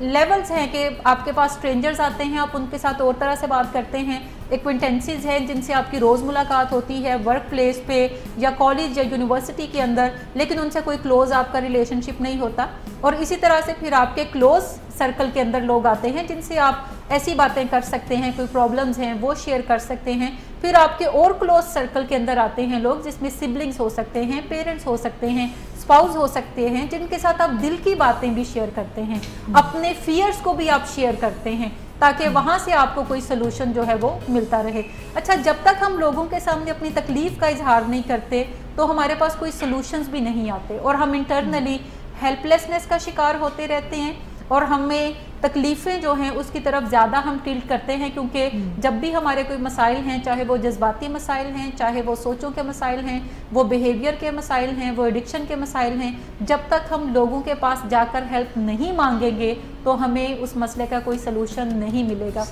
लेवल्स हैं कि आपके पास स्ट्रेंजर्स आते हैं, आप उनके साथ और तरह से बात करते हैं। एक्वेंटेंसेस हैं जिनसे आपकी रोज़ मुलाकात होती है वर्क प्लेस पे या कॉलेज या यूनिवर्सिटी के अंदर, लेकिन उनसे कोई क्लोज आपका रिलेशनशिप नहीं होता। और इसी तरह से फिर आपके क्लोज सर्कल के अंदर लोग आते हैं जिनसे आप ऐसी बातें कर सकते हैं, कोई प्रॉब्लम्स हैं वो शेयर कर सकते हैं। फिर आपके और क्लोज सर्कल के अंदर आते हैं लोग जिसमें सिबलिंग्स हो सकते हैं, पेरेंट्स हो सकते हैं, स्पाउस हो सकते हैं, जिनके साथ आप दिल की बातें भी शेयर करते हैं, अपने फियर्स को भी आप शेयर करते हैं, ताकि वहाँ से आपको कोई सोल्यूशन जो है वो मिलता रहे। अच्छा, जब तक हम लोगों के सामने अपनी तकलीफ़ का इजहार नहीं करते, तो हमारे पास कोई सॉल्यूशंस भी नहीं आते और हम इंटरनली हेल्पलेसनेस का शिकार होते रहते हैं और हमें तकलीफ़ें जो हैं उसकी तरफ ज़्यादा हम टिल्ट करते हैं, क्योंकि जब भी हमारे कोई मसाइल हैं, चाहे वो जज्बाती मसाइल हैं, चाहे वो सोचों के मसाइल हैं, वो बिहेवियर के मसाइल हैं, वो एडिक्शन के मसाइल हैं, जब तक हम लोगों के पास जाकर हेल्प नहीं मांगेंगे तो हमें उस मसले का कोई सलूशन नहीं मिलेगा।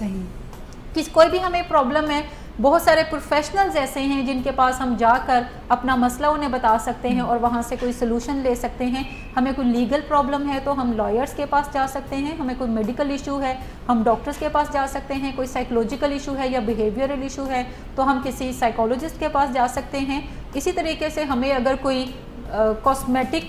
कि कोई भी हमें प्रॉब्लम है, बहुत सारे प्रोफेशनल्स ऐसे हैं जिनके पास हम जाकर अपना मसला उन्हें बता सकते हैं और वहाँ से कोई सलूशन ले सकते हैं। हमें कोई लीगल प्रॉब्लम है तो हम लॉयर्स के पास जा सकते हैं, हमें कोई मेडिकल इशू है हम डॉक्टर्स के पास जा सकते हैं, कोई साइकोलॉजिकल इशू है या बिहेवियरल इशू है तो हम किसी साइकोलॉजिस्ट के पास जा सकते हैं। इसी तरीके से हमें अगर कोई कॉस्मेटिक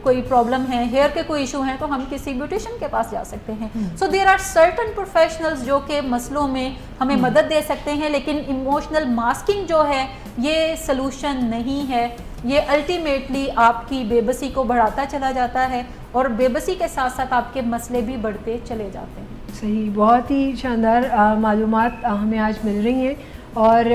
कोई प्रॉब्लम है, हेयर के कोई इशू हैं तो हम किसी ब्यूटिशियन के पास जा सकते हैं। So there are certain professionals जो कि मसलों में हमें मदद दे सकते हैं, लेकिन इमोशनल मास्किंग जो है ये सलूशन नहीं है। ये अल्टीमेटली आपकी बेबसी को बढ़ाता चला जाता है और बेबसी के साथ साथ आपके मसले भी बढ़ते चले जाते हैं। सही, बहुत ही शानदार मालूमात हमें आज मिल रही हैं और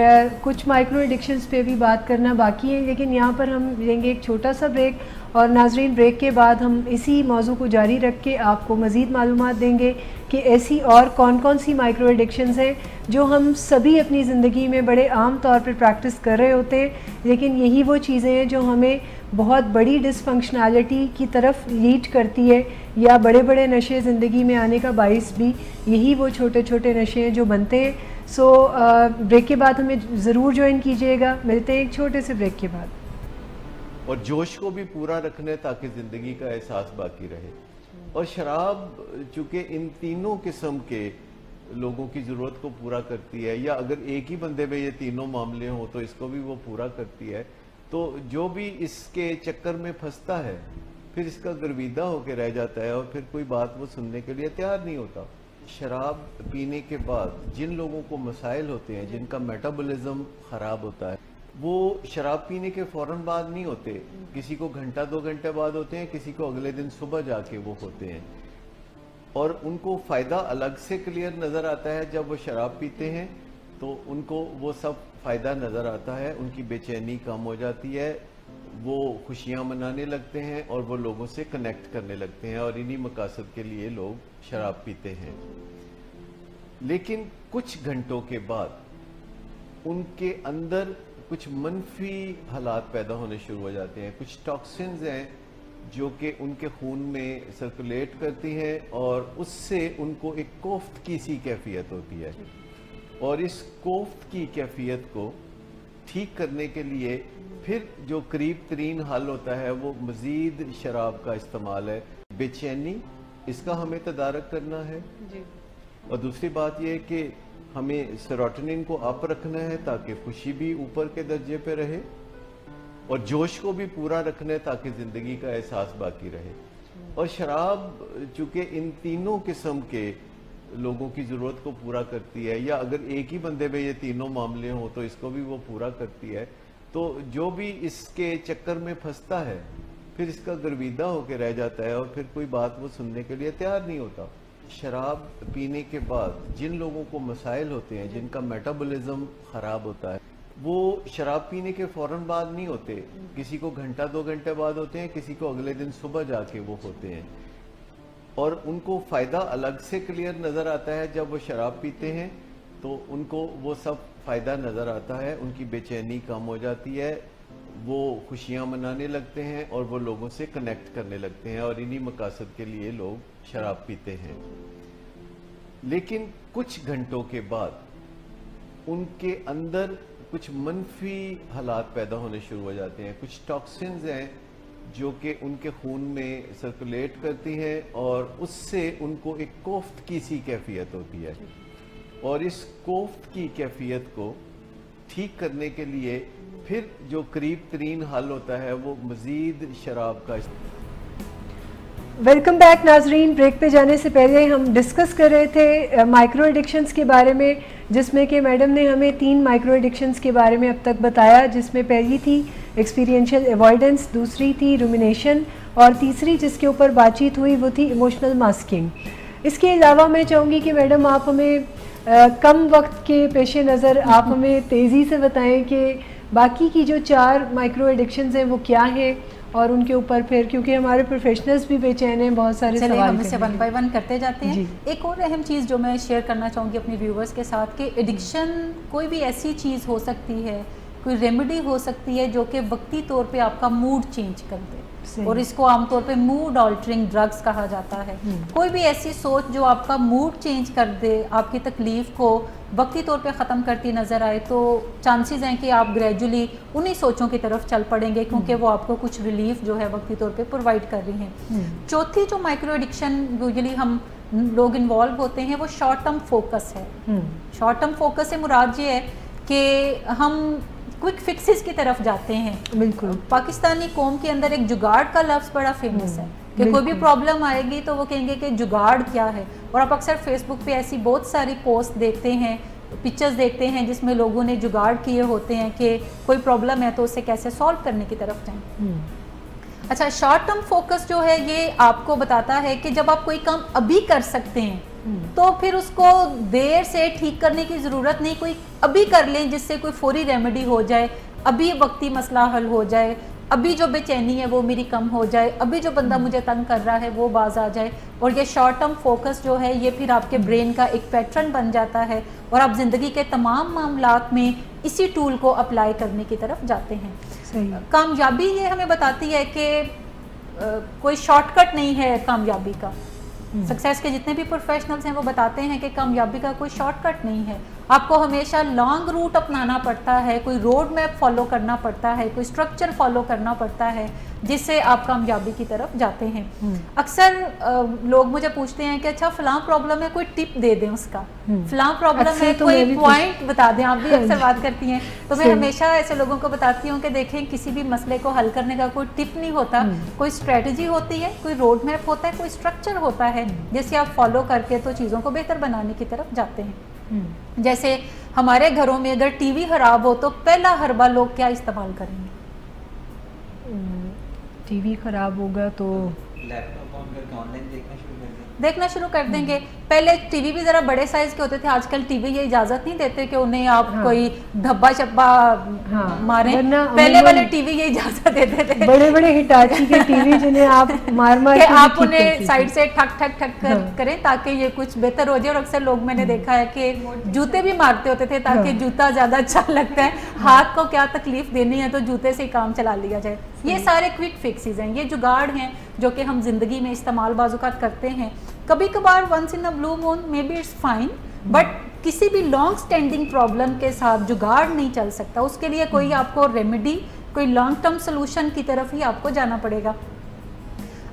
कुछ माइक्रो एडिक्शंस पे भी बात करना बाकी है, लेकिन यहाँ पर हम लेंगे एक छोटा सा ब्रेक और नाजरीन ब्रेक के बाद हम इसी मौजू को जारी रख के आपको मज़ीद मालूमात देंगे कि ऐसी और कौन कौन सी माइक्रो एडिक्शंस हैं जो हम सभी अपनी ज़िंदगी में बड़े आम तौर पर प्रैक्टिस कर रहे होते हैं, लेकिन यही वो चीज़ें हैं जो हमें बहुत बड़ी डिसफंक्शनैलिटी की तरफ लीड करती है, या बड़े बड़े नशे ज़िंदगी में आने का बाइस भी यही वो छोटे छोटे नशे हैं जो बनते हैं। सो ब्रेक के बाद हमें ज़रूर ज्वाइन कीजिएगा। मिलते हैं एक छोटे से ब्रेक के बाद। और जोश को भी पूरा रखने ताकि ज़िंदगी का एहसास बाकी रहे। और शराब चूँकि इन तीनों किस्म के लोगों की ज़रूरत को पूरा करती है, या अगर एक ही बंदे में ये तीनों मामले हों तो इसको भी वो पूरा करती है, तो जो भी इसके चक्कर में फंसता है फिर इसका गर्विदा होकर रह जाता है और फिर कोई बात वो सुनने के लिए तैयार नहीं होता। शराब पीने के बाद जिन लोगों को मसाइल होते हैं, जिनका मेटाबॉलिज्म ख़राब होता है, वो शराब पीने के फ़ौरन बाद नहीं होते, किसी को घंटा 2 घंटे बाद होते हैं, किसी को अगले दिन सुबह जाके वो होते हैं। और उनको फ़ायदा अलग से क्लियर नज़र आता है जब वो शराब पीते हैं, तो उनको वो सब फ़ायदा नज़र आता है, उनकी बेचैनी कम हो जाती है, वो खुशियाँ मनाने लगते हैं और वो लोगों से कनेक्ट करने लगते हैं, और इन्हीं मकासद के लिए लोग शराब पीते हैं। लेकिन कुछ घंटों के बाद उनके अंदर कुछ मनफी हालात पैदा होने शुरू हो जाते हैं। कुछ टॉक्सिन्स हैं जो कि उनके खून में सर्कुलेट करती हैं और उससे उनको एक कोफ्त की सी कैफियत होती है, और इस कोफ्त की कैफियत को ठीक करने के लिए फिर जो करीब तरीन हल होता है वो मज़ीद शराब का इस्तेमाल है। बेचैनी, इसका हमें तदारक करना है जी। और दूसरी बात यह है कि हमें सेरोटोनिन को अप रखना है ताकि खुशी भी ऊपर के दर्जे पे रहे, और जोश को भी पूरा रखना है ताकि ज़िंदगी का एहसास बाकी रहे। और शराब चूँकि इन तीनों किस्म के लोगों की ज़रूरत को पूरा करती है, या अगर एक ही बंदे में ये तीनों मामले हों तो इसको भी वो पूरा करती है, तो जो भी इसके चक्कर में फंसता है फिर इसका गर्विदा होकर रह जाता है और फिर कोई बात वो सुनने के लिए तैयार नहीं होता। शराब पीने के बाद जिन लोगों को मसाइल होते हैं, जिनका मेटाबॉलिज्म ख़राब होता है, वो शराब पीने के फ़ौरन बाद नहीं होते, किसी को घंटा 2 घंटे बाद होते हैं, किसी को अगले दिन सुबह जाके वो होते हैं। और उनको फ़ायदा अलग से क्लियर नज़र आता है जब वो शराब पीते हैं, तो उनको वो सब फ़ायदा नज़र आता है, उनकी बेचैनी कम हो जाती है, वो खुशियाँ मनाने लगते हैं और वो लोगों से कनेक्ट करने लगते हैं, और इन्हीं मकासद के लिए लोग शराब पीते हैं। लेकिन कुछ घंटों के बाद उनके अंदर कुछ मनफी हालात पैदा होने शुरू हो जाते हैं। कुछ टॉक्सिन्स हैं जो कि उनके खून में सर्कुलेट करती हैं और उससे उनको एक कोफ्त की सी कैफियत होती है, और इस कोफ्त की कैफियत को ठीक करने के लिए फिर जो करीब तरीन हल होता है वो मज़ीद शराब का। वेलकम बैक नाजरीन। ब्रेक पे जाने से पहले हम डिस्कस कर रहे थे माइक्रो एडिक्शंस के बारे में, जिसमें कि मैडम ने हमें 3 माइक्रो एडिक्शंस के बारे में अब तक बताया, जिसमें पहली थी एक्सपीरियंशियल अवॉइडेंस, दूसरी थी रुमिनेशन, और तीसरी जिसके ऊपर बातचीत हुई वो थी इमोशनल मास्किंग। इसके अलावा मैं चाहूँगी कि मैडम आप हमें कम वक्त के पेश नज़र आप हमें तेज़ी से बताएं कि बाकी की जो 4 माइक्रो एडिक्शंस हैं वो क्या हैं और उनके ऊपर फिर, क्योंकि हमारे प्रोफेशनल्स भी बेचैन हैं, बहुत सारे सवाल हम इसे 1 बाय 1 करते जाते हैं। एक और अहम चीज़ जो मैं शेयर करना चाहूँगी अपने व्यूवर्स के साथ कि एडिक्शन कोई भी ऐसी चीज़ हो सकती है, कोई रेमेडी हो सकती है जो कि वक्ती तौर पे आपका मूड चेंज कर दे, और इसको आमतौर पे मूड ऑल्टरिंग ड्रग्स कहा जाता है। कोई भी ऐसी सोच जो आपका मूड चेंज कर दे, आपकी तकलीफ़ को वक्ती तौर पे ख़त्म करती नज़र आए, तो चांसेस हैं कि आप ग्रेजुअली उन्हीं सोचों की तरफ चल पड़ेंगे, क्योंकि वो आपको कुछ रिलीफ जो है वक्ती तौर पे प्रोवाइड कर रही हैं। चौथी जो माइक्रो एडिक्शन यूजुअली हम लोग इन्वॉल्व होते हैं वो शॉर्ट टर्म फोकस है। शॉर्ट टर्म फोकस से मुराद ये है कि हम क्विक फिक्सेस की तरफ जाते हैं। बिल्कुल, पाकिस्तानी कौम के अंदर एक जुगाड़ का लफ्ज़ बड़ा फेमस है कि कोई भी प्रॉब्लम आएगी तो वो कहेंगे कि जुगाड़ क्या है। और आप अक्सर फेसबुक पे ऐसी बहुत सारी पोस्ट देखते हैं, पिक्चर्स देखते हैं जिसमें लोगों ने जुगाड़ किए होते हैं कि कोई प्रॉब्लम है तो उसे कैसे सॉल्व करने की तरफ जाएं। अच्छा, शॉर्ट टर्म फोकस जो है ये आपको बताता है कि जब आप कोई काम अभी कर सकते हैं तो फिर उसको देर से ठीक करने की ज़रूरत नहीं, कोई अभी कर लें जिससे कोई फौरी रेमेडी हो जाए, अभी वक्ती मसला हल हो जाए, अभी जो बेचैनी है वो मेरी कम हो जाए, अभी जो बंदा मुझे तंग कर रहा है वो बाज आ जाए। और ये शॉर्ट टर्म फोकस जो है ये फिर आपके ब्रेन का एक पैटर्न बन जाता है और आप ज़िंदगी के तमाम मामलात में इसी टूल को अप्लाई करने की तरफ जाते हैं। सही। कामयाबी ये हमें बताती है कि कोई शॉर्टकट नहीं है कामयाबी का। सक्सेस के जितने भी प्रोफेशनल्स हैं वो बताते हैं कि कामयाबी का कोई शॉर्टकट नहीं है, आपको हमेशा लॉन्ग रूट अपनाना पड़ता है, कोई रोड मैप फॉलो करना पड़ता है, कोई स्ट्रक्चर फॉलो करना पड़ता है जिससे आप कामयाबी की तरफ जाते हैं। अक्सर लोग मुझे पूछते हैं कि अच्छा फलां प्रॉब्लम है, कोई टिप दे दें उसका, फलां प्रॉब्लम है तो कोई पॉइंट बता दें। आप भी अक्सर बात करती हैं तो मैं हमेशा ऐसे लोगों को बताती हूँ कि देखें किसी भी मसले को हल करने का कोई टिप नहीं होता, कोई स्ट्रेटजी होती है, कोई रोड मैप होता है, कोई स्ट्रक्चर होता है जिसे आप फॉलो करके तो चीज़ों को बेहतर बनाने की तरफ जाते हैं। जैसे हमारे घरों में अगर टीवी खराब हो तो पहला हरबा लोग क्या इस्तेमाल करेंगे? टीवी खराब होगा तो लैपटॉप ऑन करके ऑनलाइन देखना शुरू कर देंगे। पहले टीवी भी जरा बड़े साइज के होते थे, आजकल टीवी ये इजाजत नहीं देते कि उन्हें आप कोई धब्बा चब्बा मारें। पहले वाले टीवी ये इजाजत देते थे, बड़े बड़े हिटाची के टीवी जिन्हें आप मार मार के आप उन्हें साइड से ठक ठक ठक करें ताकि ये कुछ बेहतर हो जाए। और अक्सर लोग मैंने देखा है कि जूते भी मारते होते थे ताकि जूता ज्यादा अच्छा लगता है, हाथ को क्या तकलीफ देनी है तो जूते से ही काम चला लिया जाए। ये सारे क्विक फिक्सेस हैं, ये जुगाड़ हैं जो कि हम जिंदगी में इस्तेमाल बाजुकात करते हैं। कभी कभार once in a blue moon maybe it's fine, but किसी भी लॉन्ग स्टैंडिंग प्रॉब्लम के साथ जुगाड़ नहीं चल सकता। उसके लिए कोई आपको रेमेडी, कोई लॉन्ग टर्म सोल्यूशन की तरफ ही आपको जाना पड़ेगा।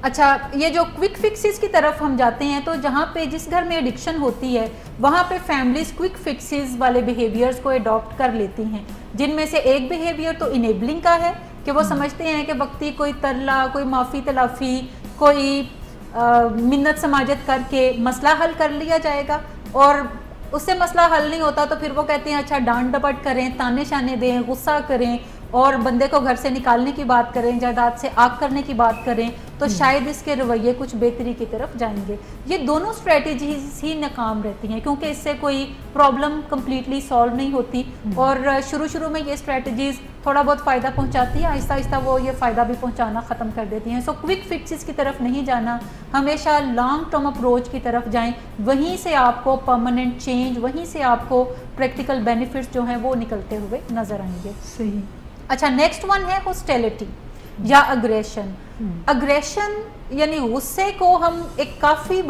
अच्छा, ये जो क्विक फिक्सेस की तरफ हम जाते हैं तो जहाँ पे जिस घर में एडिक्शन होती है वहाँ पे फैमिलीज क्विक फिक्सेस वाले बिहेवियर्स को अडॉप्ट कर लेती हैं, जिनमें से एक बिहेवियर तो इनेबलिंग का है कि वो समझते हैं कि वक्ती कोई तरला, कोई माफ़ी तलाफ़ी, कोई मिन्नत समाजत करके मसला हल कर लिया जाएगा। और उससे मसला हल नहीं होता तो फिर वो कहते हैं अच्छा डांट डपट करें, ताने शाने दें, गुस्सा करें और बंदे को घर से निकालने की बात करें, जायदाद से आग करने की बात करें तो शायद इसके रवैये कुछ बेहतरी की तरफ जाएंगे। ये दोनों स्ट्रेटजीज ही नाकाम रहती हैं क्योंकि इससे कोई प्रॉब्लम कम्प्लीटली सॉल्व नहीं होती और शुरू में ये स्ट्रेटजीज थोड़ा बहुत फ़ायदा पहुंचाती है, आहिस्ता आहिस्ता वो ये फ़ायदा भी पहुंचाना ख़त्म कर देती हैं। सो क्विक फिक्सेस की तरफ नहीं जाना, हमेशा लॉन्ग टर्म अप्रोच की तरफ जाएं, वहीं से आपको परमानेंट चेंज, वहीं से आपको प्रैक्टिकल बेनिफिट्स जो हैं वो निकलते हुए नज़र आएंगे। सही। अच्छा, नेक्स्ट वन है हॉस्टिलिटी या अग्रेशन। अग्रेशन यानी गुस्से को हम एक काफ़ी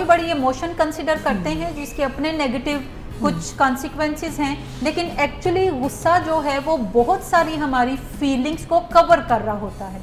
बड़ी इमोशन कंसिडर करते हैं जिसके अपने नेगेटिव कुछ कॉन्सिक्वेंसेस हैं, लेकिन एक्चुअली गुस्सा जो है वो बहुत सारी हमारी फीलिंग्स को कवर कर रहा होता है।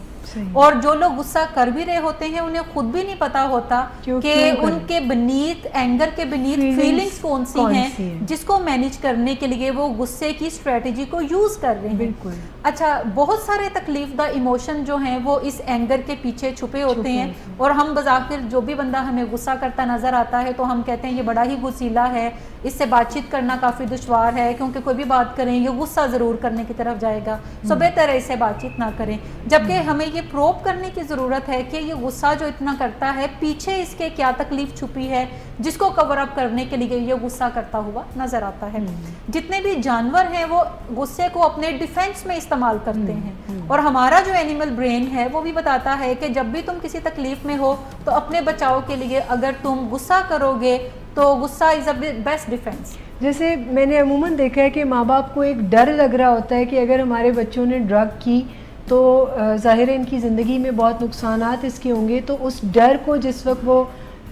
और जो लोग गुस्सा कर भी रहे होते हैं उन्हें खुद भी नहीं पता होता कि उनके beneath एंगर के beneath फीलिंग्स कौन सी हैं जिसको मैनेज करने के लिए वो गुस्से की स्ट्रेटजी को यूज कर रहे हैं। बिल्कुल। अच्छा, बहुत सारे तकलीफदा इमोशन जो हैं वो इस एंगर के पीछे छुपे होते हैं और हम बज़ाहिर जो भी बंदा हमें गुस्सा करता नजर आता है तो हम कहते हैं ये बड़ा ही गुस्सीला है, इससे बातचीत करना काफ़ी दुश्वार है क्योंकि कोई भी बात करें ये गुस्सा ज़रूर करने की तरफ जाएगा, सो बेहतर है इससे बातचीत ना करें। जबकि हमें ये प्रोब करने की ज़रूरत है कि ये गुस्सा जो इतना करता है पीछे इसके क्या तकलीफ छुपी है जिसको कवर अप करने के लिए ये गुस्सा करता हुआ नज़र आता है। जितने भी जानवर हैं वो गुस्से को अपने डिफेंस में इस्तेमाल करते हैं, और हमारा जो एनिमल ब्रेन है वो भी बताता है कि जब भी तुम किसी तकलीफ में हो तो अपने बचाव के लिए अगर तुम गुस्सा करोगे तो गुस्सा इज़ अ बेस्ट डिफेंस। जैसे मैंने अमूमन देखा है कि माँ बाप को एक डर लग रहा होता है कि अगर हमारे बच्चों ने ड्रग की तो ज़ाहिर है इनकी ज़िंदगी में बहुत नुकसानात इसके होंगे, तो उस डर को जिस वक्त वो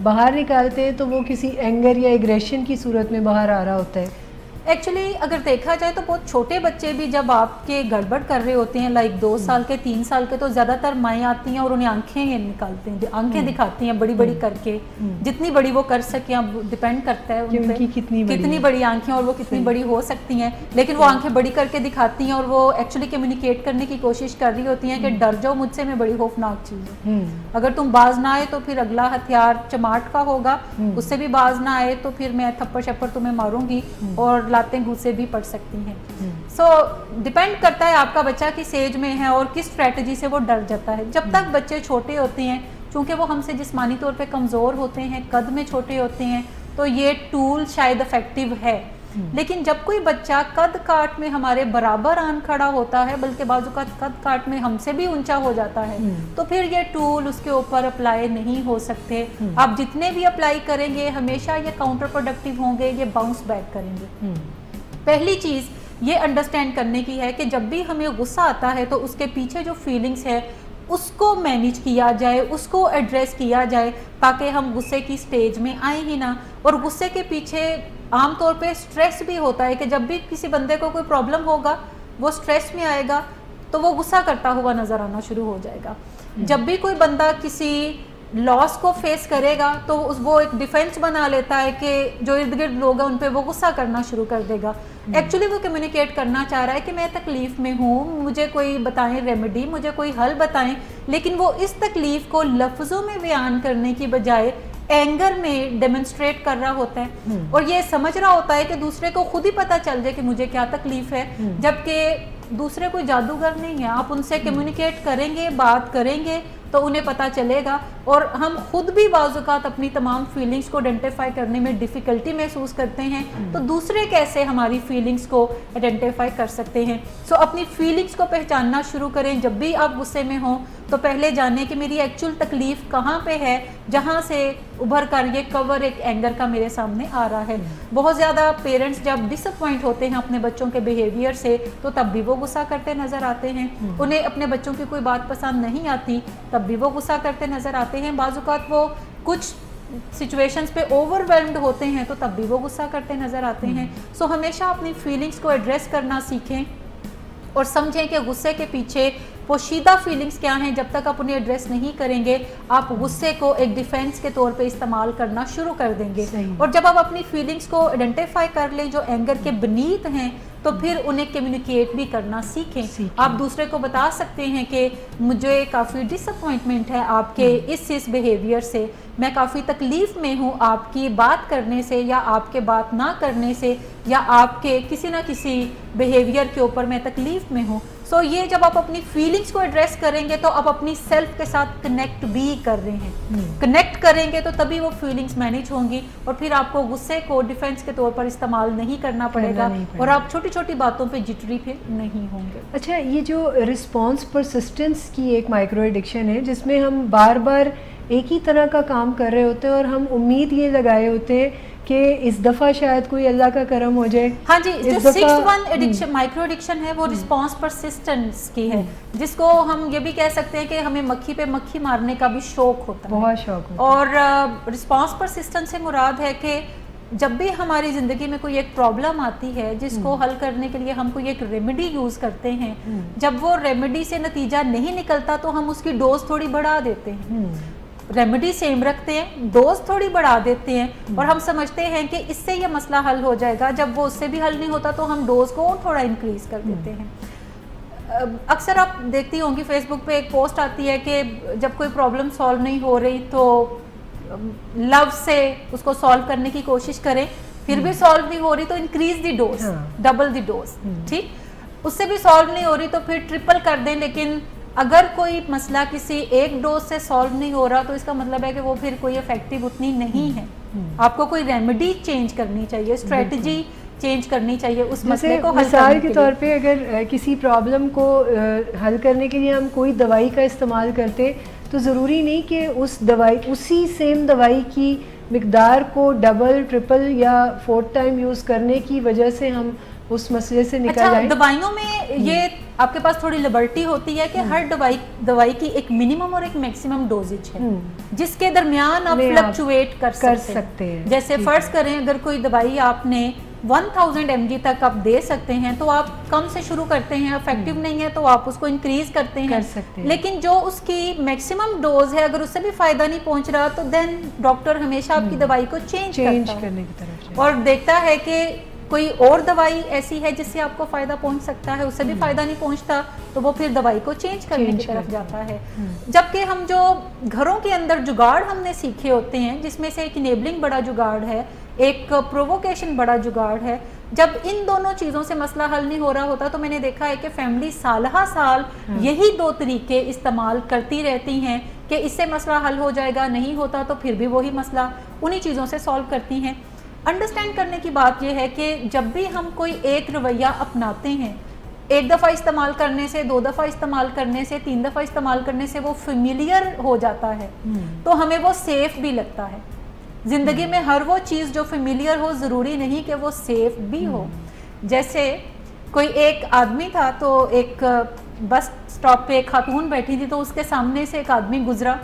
बाहर निकालते हैं तो वो किसी एंगर या एग्रेशन की सूरत में बाहर आ रहा होता है। एक्चुअली अगर देखा जाए तो बहुत छोटे बच्चे भी जब आपके गड़बड़ कर रहे होते हैं, लाइक 2 साल के 3 साल के, तो ज़्यादातर माएँ आती हैं और उन्हें आंखें निकालते हैं, आंखें दिखाती हैं बड़ी बड़ी करके, जितनी बड़ी वो कर सकें। अब डिपेंड करता है उनकी कितनी बड़ी आंखें और वो कितनी बड़ी हो सकती हैं, लेकिन वो आंखें बड़ी करके दिखाती हैं और वो एक्चुअली कम्युनिकेट करने की कोशिश कर रही होती हैं कि डर जाओ मुझसे, मैं बड़ी खौफनाक चीज़ है। अगर तुम बाज ना आए तो फिर अगला हथियार चमाट का होगा, उससे भी बाज ना आए तो फिर मैं थप्पड़ शप्पड़ तुम्हें मारूंगी और लातें घूसे भी पड़ सकती हैं। सो डिपेंड करता है आपका बच्चा किस एज में है और किस स्ट्रेटजी से वो डर जाता है। जब तक बच्चे छोटे होते हैं, चूंकि वो हमसे जिस्मानी तौर पे कमज़ोर होते हैं, कद में छोटे होते हैं, तो ये टूल शायद इफेक्टिव है। लेकिन जब कोई बच्चा कद काट में हमारे बराबर आन खड़ा होता है, बल्कि बाजू का कद काट में हमसे भी ऊंचा हो जाता है, तो फिर ये टूल उसके ऊपर अप्लाई नहीं हो सकते। आप जितने भी अप्लाई करेंगे हमेशा ये काउंटर प्रोडक्टिव होंगे, ये बाउंस बैक करेंगे। पहली चीज़ ये अंडरस्टैंड करने की है कि जब भी हमें गुस्सा आता है तो उसके पीछे जो फीलिंग्स है उसको मैनेज किया जाए, उसको एड्रेस किया जाए, ताकि हम गुस्से की स्टेज में आए ही ना। और गुस्से के पीछे आमतौर पे स्ट्रेस भी होता है कि जब भी किसी बंदे को कोई प्रॉब्लम होगा वो स्ट्रेस में आएगा तो वो गुस्सा करता हुआ नज़र आना शुरू हो जाएगा। जब भी कोई बंदा किसी लॉस को फेस करेगा तो वो एक डिफेंस बना लेता है कि जो इर्द गिर्द लोग हैं उन पे वो गुस्सा करना शुरू कर देगा। एक्चुअली वो कम्युनिकेट करना चाह रहा है कि मैं तकलीफ़ में हूँ, मुझे कोई बताएं रेमेडी, मुझे कोई हल बताएं, लेकिन वो इस तकलीफ़ को लफ्ज़ों में बयान करने की बजाय एंगर में डेमोन्स्ट्रेट कर रहा होता है, और ये समझ रहा होता है कि दूसरे को खुद ही पता चल जाए कि मुझे क्या तकलीफ़ है, जबकि दूसरे कोई जादूगर नहीं है। आप उनसे कम्युनिकेट करेंगे, बात करेंगे तो उन्हें पता चलेगा। और हम खुद भी बाज़-औक़ात अपनी तमाम फीलिंग्स को आइडेंटिफाई करने में डिफ़िकल्टी महसूस करते हैं, तो दूसरे कैसे हमारी फीलिंग्स को आइडेंटिफाई कर सकते हैं। सो अपनी फीलिंग्स को पहचानना शुरू करें। जब भी आप गुस्से में हों तो पहले जानें कि मेरी एक्चुअल तकलीफ़ कहाँ पे है, जहाँ से उभर कर ये कवर एक एंगर का मेरे सामने आ रहा है। बहुत ज़्यादा पेरेंट्स जब डिसअपॉइंट होते हैं अपने बच्चों के बिहेवियर से तो तब भी वो गुस्सा करते नज़र आते हैं। उन्हें अपने बच्चों की कोई बात पसंद नहीं आती तब भी वो गुस्सा करते नज़र आते हैं। बाज़ औक़ात वो कुछ सिचुएशंस पे ओवरवेल्म्ड होते हैं तो तब भी वो गुस्सा करते नज़र आते हैं। सो हमेशा अपनी फीलिंग्स को एड्रेस करना सीखें और समझें कि गुस्से के पीछे पोशीदा फीलिंग्स क्या हैं। जब तक आप उन्हें एड्रेस नहीं करेंगे आप गुस्से को एक डिफेंस के तौर पे इस्तेमाल करना शुरू कर देंगे। और जब आप अपनी फीलिंग्स को आइडेंटिफाई कर लें जो एंगर के बनीत हैं तो फिर उन्हें कम्युनिकेट भी करना सीखें। आप दूसरे को बता सकते हैं कि मुझे काफ़ी डिसअपॉइंटमेंट है आपके इस बिहेवियर से, मैं काफ़ी तकलीफ़ में हूँ आपकी बात करने से या आपके बात ना करने से या आपके किसी ना किसी बिहेवियर के ऊपर मैं तकलीफ़ में हूँ। सो ये जब आप अपनी फीलिंग्स को एड्रेस करेंगे तो आप अपनी सेल्फ के साथ कनेक्ट भी कर रहे हैं। कनेक्ट करेंगे तो तभी वो फीलिंग्स मैनेज होंगी और फिर आपको गुस्से को डिफेंस के तौर पर इस्तेमाल नहीं करना पड़ेगा और आप छोटी छोटी बातों पे जिटरी फिर नहीं होंगे। अच्छा, ये जो रिस्पॉन्स परसिस्टेंस की एक माइक्रो एडिक्शन है जिसमें हम बार बार एक ही तरह का काम कर रहे होते हैं और हम उम्मीद ये लगाए होते हैं कि इस दफ़ा शायद कोई अल्लाह का करम हो जाए। हाँ जी, जो 6th एडिक्शन माइक्रो एडिक्शन है वो रिस्पॉन्स परसिस्टेंस की है, जिसको हम ये भी कह सकते हैं कि हमें मक्खी पे मक्खी मारने का भी शौक होता है, बहुत शौक होता है। और रिस्पॉन्स परसिस्टेंस से मुराद है कि जब भी हमारी ज़िंदगी में कोई एक प्रॉब्लम आती है जिसको हल करने के लिए हम कोई एक रेमेडी यूज़ करते हैं, जब वो रेमेडी से नतीजा नहीं निकलता तो हम उसकी डोज थोड़ी बढ़ा देते हैं। रेमेडी सेम रखते हैं, डोज थोड़ी बढ़ा देते हैं और हम समझते हैं कि इससे ये मसला हल हो जाएगा। जब वो उससे भी हल नहीं होता तो हम डोज को और थोड़ा इंक्रीज कर देते हैं। अक्सर आप देखती होंगी फेसबुक पे एक पोस्ट आती है कि जब कोई प्रॉब्लम सॉल्व नहीं हो रही तो लव से उसको सॉल्व करने की कोशिश करें, फिर भी सॉल्व नहीं हो रही तो increase the dose, double the dose. ठीक, उससे भी सॉल्व नहीं हो रही तो फिर ट्रिपल कर दें, लेकिन अगर कोई मसला किसी एक डोज से सॉल्व नहीं हो रहा तो इसका मतलब है कि वो फिर कोई इफेक्टिव उतनी नहीं है। आपको कोई रेमेडी चेंज करनी चाहिए, स्ट्रेटजी चेंज करनी चाहिए उस मसले को हल मिसाल करने के के तौर लिए। पे अगर किसी प्रॉब्लम को हल करने के लिए हम कोई दवाई का इस्तेमाल करते तो ज़रूरी नहीं कि उसी सेम दवाई की मिकदार को डबल ट्रिपल या 4 टाइम यूज़ करने की वजह से हम उस मसले से निकल अच्छा, जाएं। दवाइयों में ये आपके पास थोड़ी लिबर्टी होती है कि हर दवाई की एक मिनिमम और एक मैक्सिमम डोजेज है जिसके दरमियान आप फ्लक्चुएट कर सकते हैं। जैसे फर्ज करें अगर कोई दवाई आपने 1000 mg तक आप दे सकते हैं तो आप कम से शुरू करते हैं, इफेक्टिव नहीं है तो आप उसको इंक्रीज करते हैं। लेकिन जो उसकी मैक्सिमम डोज है अगर उससे भी फायदा नहीं पहुंच रहा तो देन डॉक्टर हमेशा आपकी दवाई को चेंज करने की तरफ और देखता है कि कोई और दवाई ऐसी है जिससे आपको फायदा पहुंच सकता है, उससे भी फायदा नहीं पहुंचता तो वो फिर दवाई को चेंज करने की तरफ जाता है। जबकि हम जो घरों के अंदर जुगाड़ हमने सीखे होते हैं जिसमें से एक इनेबलिंग बड़ा जुगाड़ है, एक प्रोवोकेशन बड़ा जुगाड़ है, जब इन दोनों चीज़ों से मसला हल नहीं हो रहा होता तो मैंने देखा है कि फैमिली साल यही 2 तरीके इस्तेमाल करती रहती हैं कि इससे मसला हल हो जाएगा, नहीं होता तो फिर भी वही मसला उन्हीं चीज़ों से सॉल्व करती हैं। अंडरस्टैंड करने की बात यह है कि जब भी हम कोई एक रवैया अपनाते हैं, एक दफ़ा इस्तेमाल करने से, 2 दफ़ा इस्तेमाल करने से, 3 दफ़ा इस्तेमाल करने से वो फेमिलियर हो जाता है तो हमें वो सेफ भी लगता है। ज़िंदगी में हर वो चीज़ जो फेमिलियर हो ज़रूरी नहीं कि वो सेफ भी हो। जैसे कोई एक आदमी था तो एक बस स्टॉप पे एक खातून बैठी थी तो उसके सामने से एक आदमी गुजरा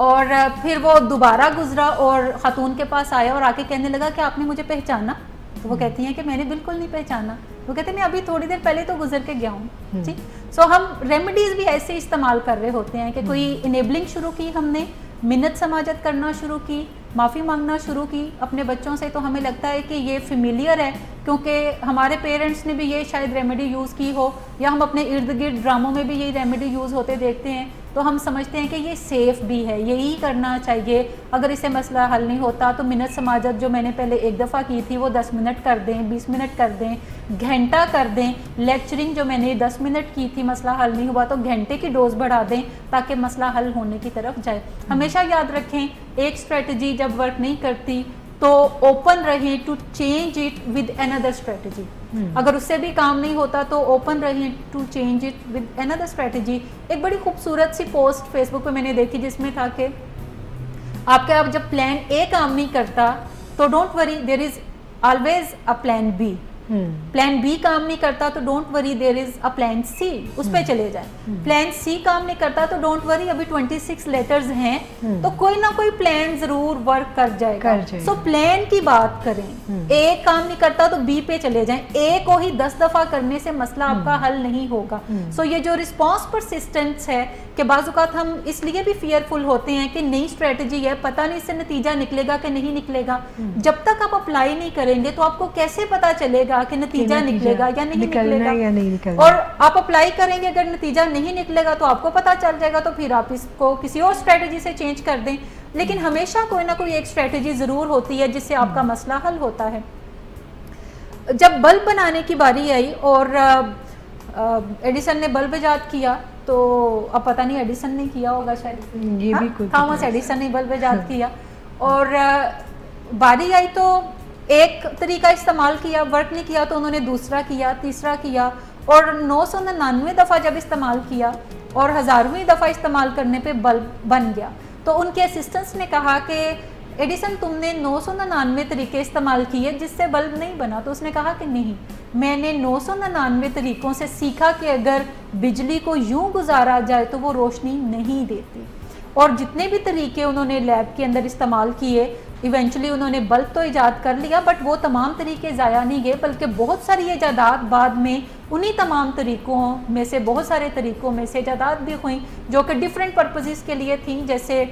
और फिर वो दोबारा गुजरा और खातून के पास आया और आके कहने लगा कि आपने मुझे पहचाना? तो वो कहती हैं कि मैंने बिल्कुल नहीं पहचाना। वो कहते मैं अभी थोड़ी देर पहले तो गुजर के गया हूँ जी। सो हम रेमेडीज़ भी ऐसे इस्तेमाल कर रहे होते हैं कि कोई इनेबलिंग शुरू की हमने, मिन्नत समाजत करना शुरू की, माफ़ी मांगना शुरू की अपने बच्चों से तो हमें लगता है कि ये फेमिलियर है क्योंकि हमारे पेरेंट्स ने भी ये शायद रेमेडी यूज़ की हो या हम अपने इर्द गिर्द ड्रामों में भी यही रेमेडी यूज़ होते देखते हैं तो हम समझते हैं कि ये सेफ़ भी है, यही करना चाहिए। अगर इससे मसला हल नहीं होता तो मिन्नत समाजत जो मैंने पहले एक दफ़ा की थी वो 10 मिनट कर दें, 20 मिनट कर दें, घंटा कर दें। लेक्चरिंग जो मैंने 10 मिनट की थी मसला हल नहीं हुआ तो घंटे की डोज बढ़ा दें ताकि मसला हल होने की तरफ जाए। हमेशा याद रखें एक स्ट्रेटजी जब वर्क नहीं करती तो ओपन रहें to change it with another strategy. अगर उससे भी काम नहीं होता तो ओपन रहें to change it with another strategy. एक बड़ी खूबसूरत सी पोस्ट फेसबुक पे मैंने देखी जिसमें था कि आपका अब जब प्लान ए काम नहीं करता तो don't worry, there is always a plan B. Plan B काम नहीं करता तो don't worry, there is a plan C, उस पे चले जाए। प्लान सी काम नहीं करता तो डोंट वरी, अभी 26 लेटर्स हैं तो कोई ना कोई प्लान जरूर वर्क कर जाएगा। सो प्लान की बात करें, ए काम नहीं करता तो बी पे चले जाएं। ए को ही 10 दफा करने से मसला आपका हल नहीं होगा। सो ये जो रिस्पॉन्स परसिस्टेंस है कि बाज़-औक़ात हम इसलिए भी फियरफुल होते हैं कि नई स्ट्रेटजी है, पता नहीं इससे नतीजा निकलेगा कि नहीं निकलेगा। जब तक आप अप्लाई नहीं करेंगे तो आपको कैसे पता चलेगा कि नतीजा निकलेगा या नहीं निकलेगा। और आप अप्लाई करेंगे, अगर नतीजा नहीं निकलेगा तो आपको पता चल जाएगा तो फिर आप इसको किसी और स्ट्रेटजी से चेंज कर दें। लेकिन हमेशा कोई ना कोई एक स्ट्रेटजी ज़रूर होती है जिससे आपका मसला हल होता है। जब बल्ब बनाने की बारी आई और एडिसन ने बल्ब ईजाद किया तो अब पता नहीं एडिसन ने किया होगा शायद, ये भी कुछ थॉमस एडिसन ने बल्ब ईजाद किया और बारी आई तो एक तरीका इस्तेमाल किया, वर्क नहीं किया तो उन्होंने दूसरा किया, तीसरा किया और 999 दफ़ा जब इस्तेमाल किया और 1000वीं दफ़ा इस्तेमाल करने पे बल्ब बन गया तो उनके असिस्टेंट्स ने कहा कि एडिसन तुमने 999 तरीके इस्तेमाल किए जिससे बल्ब नहीं बना। तो उसने कहा कि नहीं, मैंने 999 तरीकों से सीखा कि अगर बिजली को यूं गुजारा जाए तो वो रोशनी नहीं देती। और जितने भी तरीके उन्होंने लैब के अंदर इस्तेमाल किए इवेंचुअली उन्होंने बल्ब तो ईजाद कर लिया बट वो तमाम तरीके ज़ाया नहीं गए, बल्कि बहुत सारी ईजादात बाद में उन्हीं तमाम तरीकों में से, बहुत सारे तरीकों में से ईजादात भी हुई जो कि डिफरेंट पर्पसेस के लिए थी। जैसे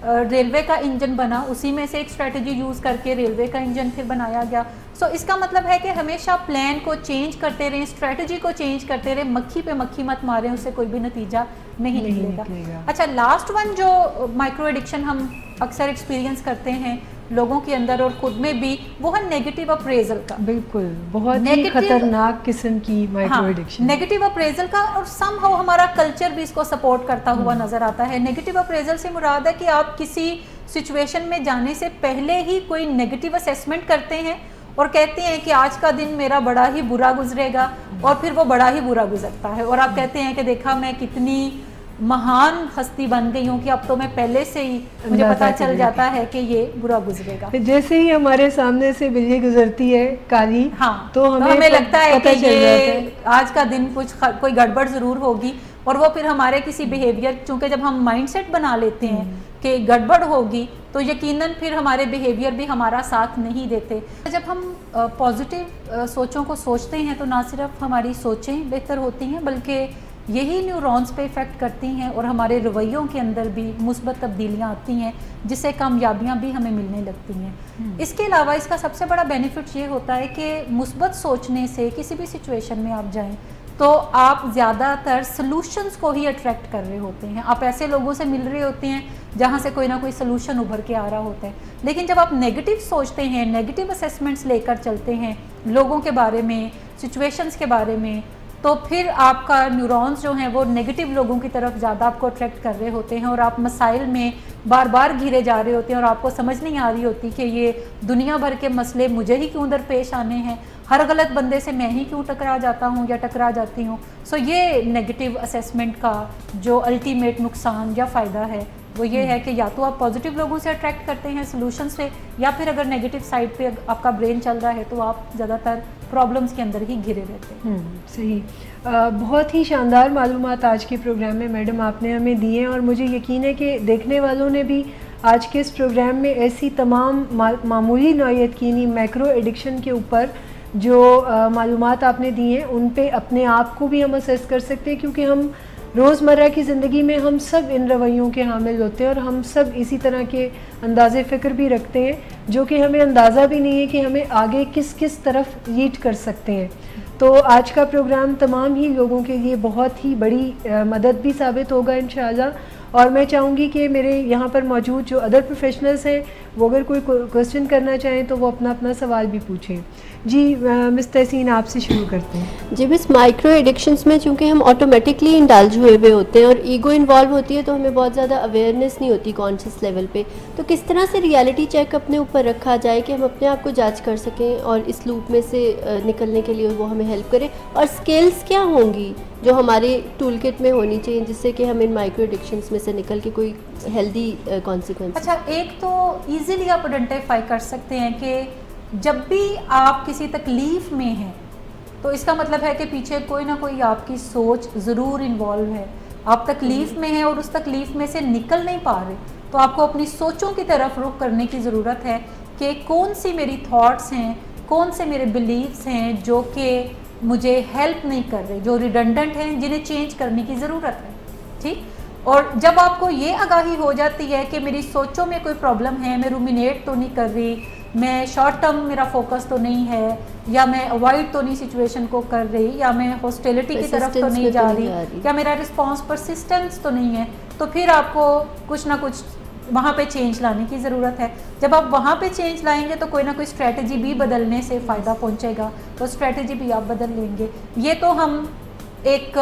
रेलवे का इंजन बना, उसी में से एक स्ट्रेटजी यूज़ करके रेलवे का इंजन फिर बनाया गया। सो इसका मतलब है कि हमेशा प्लान को चेंज करते रहें, स्ट्रेटजी को चेंज करते रहें, मक्खी पे मक्खी मत मारें, उससे कोई भी नतीजा नहीं निकलेगा। अच्छा, लास्ट वन जो माइक्रो एडिक्शन हम अक्सर एक्सपीरियंस करते हैं लोगों के अंदर और खुद में भी, वो है नेगेटिव अप्रेजल का। बिल्कुल, बहुत ही खतरनाक किस्म की माइक्रो एडिक्शन, नेगेटिव अप्रेजल का। और समहाउ हमारा कल्चर भी इसको सपोर्ट करता हुआ नजर आता है। नेगेटिव अप्रेजल से मुराद है कि आप किसी सिचुएशन में जाने से पहले ही कोई नेगेटिव असेसमेंट करते हैं और कहते हैं कि आज का दिन मेरा बड़ा ही बुरा गुजरेगा, और फिर वो बड़ा ही बुरा गुजरता है। और आप कहते हैं कि देखा मैं कितनी महान हस्ती बन गई हूँ कि अब तो मैं पहले से ही मुझे पता चल जाता है कि ये बुरा गुजरेगा। जैसे ही हमारे सामने से बिल्ली गुजरती है काली, हाँ, तो हमें लगता है कि ये आज का दिन कोई गड़बड़ जरूर होगी। और वो फिर हमारे किसी बिहेवियर, चूंकि जब हम माइंडसेट बना लेते हैं कि गड़बड़ होगी, तो यकीनन फिर हमारे बिहेवियर भी हमारा साथ नहीं देते। जब हम पॉजिटिव सोचों को सोचते हैं तो ना सिर्फ हमारी सोचें बेहतर होती हैं, बल्कि यही न्यूरॉन्स पे इफ़ेक्ट करती हैं और हमारे रवैयों के अंदर भी मुस्बत तब्दीलियाँ आती हैं, जिससे कामयाबियाँ भी हमें मिलने लगती हैं। इसके अलावा इसका सबसे बड़ा बेनिफिट ये होता है कि मुस्बत सोचने से किसी भी सिचुएशन में आप जाएं तो आप ज़्यादातर सॉल्यूशंस को ही अट्रैक्ट कर रहे होते हैं। आप ऐसे लोगों से मिल रहे होते हैं जहाँ से कोई ना कोई सलूशन उभर के आ रहा होता है। लेकिन जब आप नेगेटिव सोचते हैं, नेगेटिव असेसमेंट्स लेकर चलते हैं लोगों के बारे में, सिचुएशंस के बारे में, तो फिर आपका न्यूरॉन्स जो हैं वो नेगेटिव लोगों की तरफ ज़्यादा आपको अट्रैक्ट कर रहे होते हैं और आप मसाइल में बार बार घिरे जा रहे होते हैं और आपको समझ नहीं आ रही होती कि ये दुनिया भर के मसले मुझे ही क्यों दरपेश आने हैं, हर गलत बंदे से मैं ही क्यों टकरा जाता हूँ या टकरा जाती हूँ। सो ये नेगेटिव असेसमेंट का जो अल्टीमेट नुकसान या फ़ायदा है वो ये है कि या तो आप पॉजिटिव लोगों से अट्रैक्ट करते हैं सॉल्यूशंस पे, या फिर अगर नेगेटिव साइड पे आपका ब्रेन चल रहा है तो आप ज़्यादातर प्रॉब्लम्स के अंदर ही घिरे रहते हैं। सही। बहुत ही शानदार मालूमात आज के प्रोग्राम में मैडम आपने हमें दिए हैं और मुझे यकीन है कि देखने वालों ने भी आज के इस प्रोग्राम में ऐसी तमाम मामूली नौयत की नहीं माइक्रो एडिक्शन के ऊपर जो मालूमात आपने दी हैं उन पे अपने आप को भी हम असेस कर सकते हैं, क्योंकि हम रोज़मर्रा की ज़िंदगी में हम सब इन रवैयों के हामिल होते हैं और हम सब इसी तरह के अंदाज़े फ़िक्र भी रखते हैं जो कि हमें अंदाज़ा भी नहीं है कि हमें आगे किस किस तरफ लीड कर सकते हैं। तो आज का प्रोग्राम तमाम ही लोगों के लिए बहुत ही बड़ी मदद भी साबित होगा इंशाअल्लाह। और मैं चाहूँगी कि मेरे यहाँ पर मौजूद जो अदर प्रोफेशनल्स हैं वो अगर कोई क्वेश्चन करना चाहें तो वो अपना अपना सवाल भी पूछें। जी मिस तहसीन आपसे शुरू करते हैं। जी मिस, माइक्रो एडिक्शंस में चूँकि हम ऑटोमेटिकली इंडल्ज हुए हुए होते हैं और ईगो इन्वॉल्व होती है तो हमें बहुत ज़्यादा अवेयरनेस नहीं होती कॉन्शियस लेवल पे, तो किस तरह से रियलिटी चेक अपने ऊपर रखा जाए कि हम अपने आप को जज कर सकें और इस लूप में से निकलने के लिए वो हमें हेल्प करे, और स्किल्स क्या होंगी जो हमारे टूल किट में होनी चाहिए जिससे कि हम इन माइक्रो एडिक्शंस में से निकल के कोई हेल्दी कॉन्सिक्वेंस। अच्छा, एक तो ईजिली आप आइडेंटिफाई कर सकते हैं कि जब भी आप किसी तकलीफ़ में हैं तो इसका मतलब है कि पीछे कोई ना कोई आपकी सोच ज़रूर इन्वॉल्व है। आप तकलीफ़ में हैं और उस तकलीफ़ में से निकल नहीं पा रहे, तो आपको अपनी सोचों की तरफ रुख करने की ज़रूरत है कि कौन सी मेरी थॉट्स हैं, कौन से मेरे बिलीव्स हैं जो कि मुझे हेल्प नहीं कर रहे, जो रिडंडेंट हैं, जिन्हें चेंज करने की ज़रूरत है। ठीक, और जब आपको ये आगाही हो जाती है कि मेरी सोचों में कोई प्रॉब्लम है, मैं रूमिनेट तो नहीं कर रही, मैं शॉर्ट टर्म मेरा फोकस तो नहीं है, या मैं अवॉइड तो नहीं सिचुएशन को कर रही, या मैं हॉस्टिलिटी की तरफ तो नहीं जा रही, या मेरा रिस्पॉन्स परसिस्टेंस तो नहीं है, तो फिर आपको कुछ ना कुछ वहाँ पे चेंज लाने की ज़रूरत है। जब आप वहाँ पे चेंज लाएंगे तो कोई ना कोई स्ट्रेटजी भी बदलने से फ़ायदा पहुँचेगा, तो स्ट्रेटजी भी आप बदल लेंगे। ये तो हम एक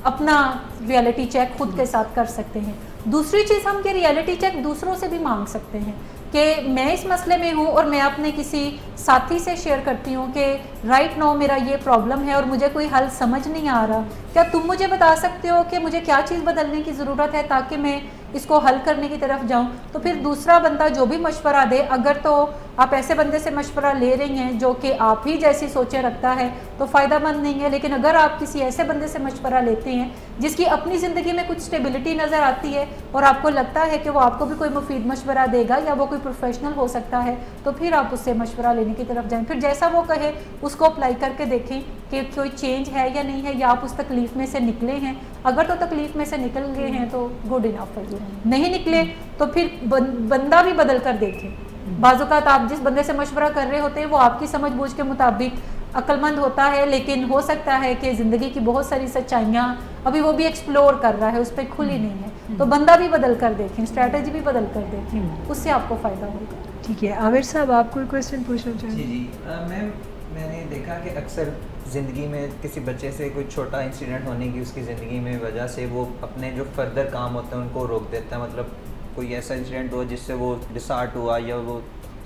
अपना रियलिटी चेक खुद के साथ कर सकते हैं। दूसरी चीज़, हम ये रियलिटी चेक दूसरों से भी मांग सकते हैं कि मैं इस मसले में हूँ और मैं अपने किसी साथी से शेयर करती हूँ कि राइट नाउ मेरा ये प्रॉब्लम है और मुझे कोई हल समझ नहीं आ रहा, क्या तुम मुझे बता सकते हो कि मुझे क्या चीज़ बदलने की ज़रूरत है ताकि मैं इसको हल करने की तरफ जाऊं। तो फिर दूसरा बंदा जो भी मशवरा दे, अगर तो आप ऐसे बंदे से मशवरा ले रही हैं जो कि आप ही जैसी सोचें रखता है तो फ़ायदा मंद नहीं है। लेकिन अगर आप किसी ऐसे बंदे से मशवरा लेते हैं जिसकी अपनी ज़िंदगी में कुछ स्टेबिलिटी नज़र आती है और आपको लगता है कि वो आपको भी कोई मुफीद मशवरा देगा या वो कोई प्रोफेशनल हो सकता है, तो फिर आप उससे मशवरा लेने की तरफ जाएँ। फिर जैसा वो कहे उसको अप्लाई करके देखें कि कोई चेंज है या नहीं है, या आप उस तकलीफ़ में से निकले हैं। अगर तो तकलीफ़ में से निकल गए हैं तो गुड इनफ है, नहीं निकले तो फिर बंदा भी बदल कर देखें। बाज़-औक़ात आप जिस बंदे से मशवरा कर रहे होते हैं वो आपकी समझ बूझ के मुताबिक अक्लमंद होता है, लेकिन हो सकता है कि ज़िंदगी की बहुत सारी सच्चाइयाँ अभी वो भी एक्सप्लोर कर रहा है, उस पर खुली नहीं है, तो बंदा भी बदल कर देखें, स्ट्रैटेजी भी बदल कर देखें, उससे आपको फ़ायदा होगा। ठीक है, आमिर साहब आप कोई क्वेश्चन पूछना जी चाहेंगे? जी मैम, मैंने देखा कि अक्सर ज़िंदगी में किसी बच्चे से कोई छोटा इंसिडेंट होने की उसकी ज़िंदगी में वजह से वो अपने जो फर्दर काम होते हैं उनको रोक देता है। मतलब कोई ऐसा इंसिडेंट हुआ जिससे वो डिसहार्ट हुआ या वो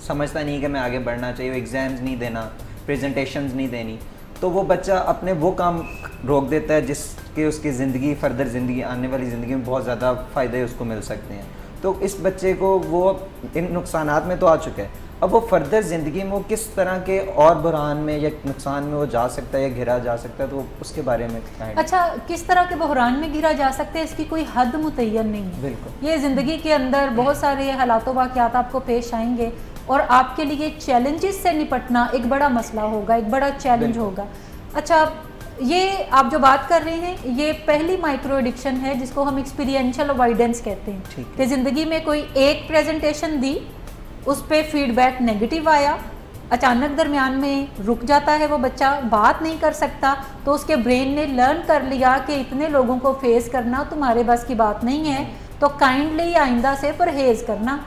समझता नहीं कि मैं आगे बढ़ना चाहिए, एग्ज़ाम्स नहीं देना, प्रेजेंटेशंस नहीं देनी, तो वो बच्चा अपने वो काम रोक देता है जिसके उसकी ज़िंदगी फर्दर ज़िंदगी आने वाली ज़िंदगी में बहुत ज़्यादा फ़ायदे उसको मिल सकते हैं। तो इस बच्चे को वो इन नुकसानात में तो आ चुका है, अब वो फर्दर ज़िंदगी में वो किस तरह के और बुरहान में या नुकसान में वो जा सकता है या घिरा जा सकता है, तो उसके बारे में क्या है? अच्छा, किस तरह के बहरान में गिरा जा सकता है इसकी कोई हद मुतय्यन नहीं है। बिल्कुल, ये ज़िंदगी के अंदर बहुत सारे हालात वाक़यात आपको पेश आएंगे और आपके लिए चैलेंजेस से निपटना एक बड़ा मसला होगा, एक बड़ा चैलेंज होगा। अच्छा, ये आप जो बात कर रहे हैं ये पहली माइक्रो एडिक्शन है जिसको हम एक्सपीरियंशियल अवॉइडेंस कहते हैं कि ज़िंदगी में कोई एक प्रेजेंटेशन दी, उस पर फीडबैक नेगेटिव आया, अचानक दरमियान में रुक जाता है, वो बच्चा बात नहीं कर सकता, तो उसके ब्रेन ने लर्न कर लिया कि इतने लोगों को फेस करना तुम्हारे बस की बात नहीं है, तो काइंडली आइंदा से परहेज़ करना।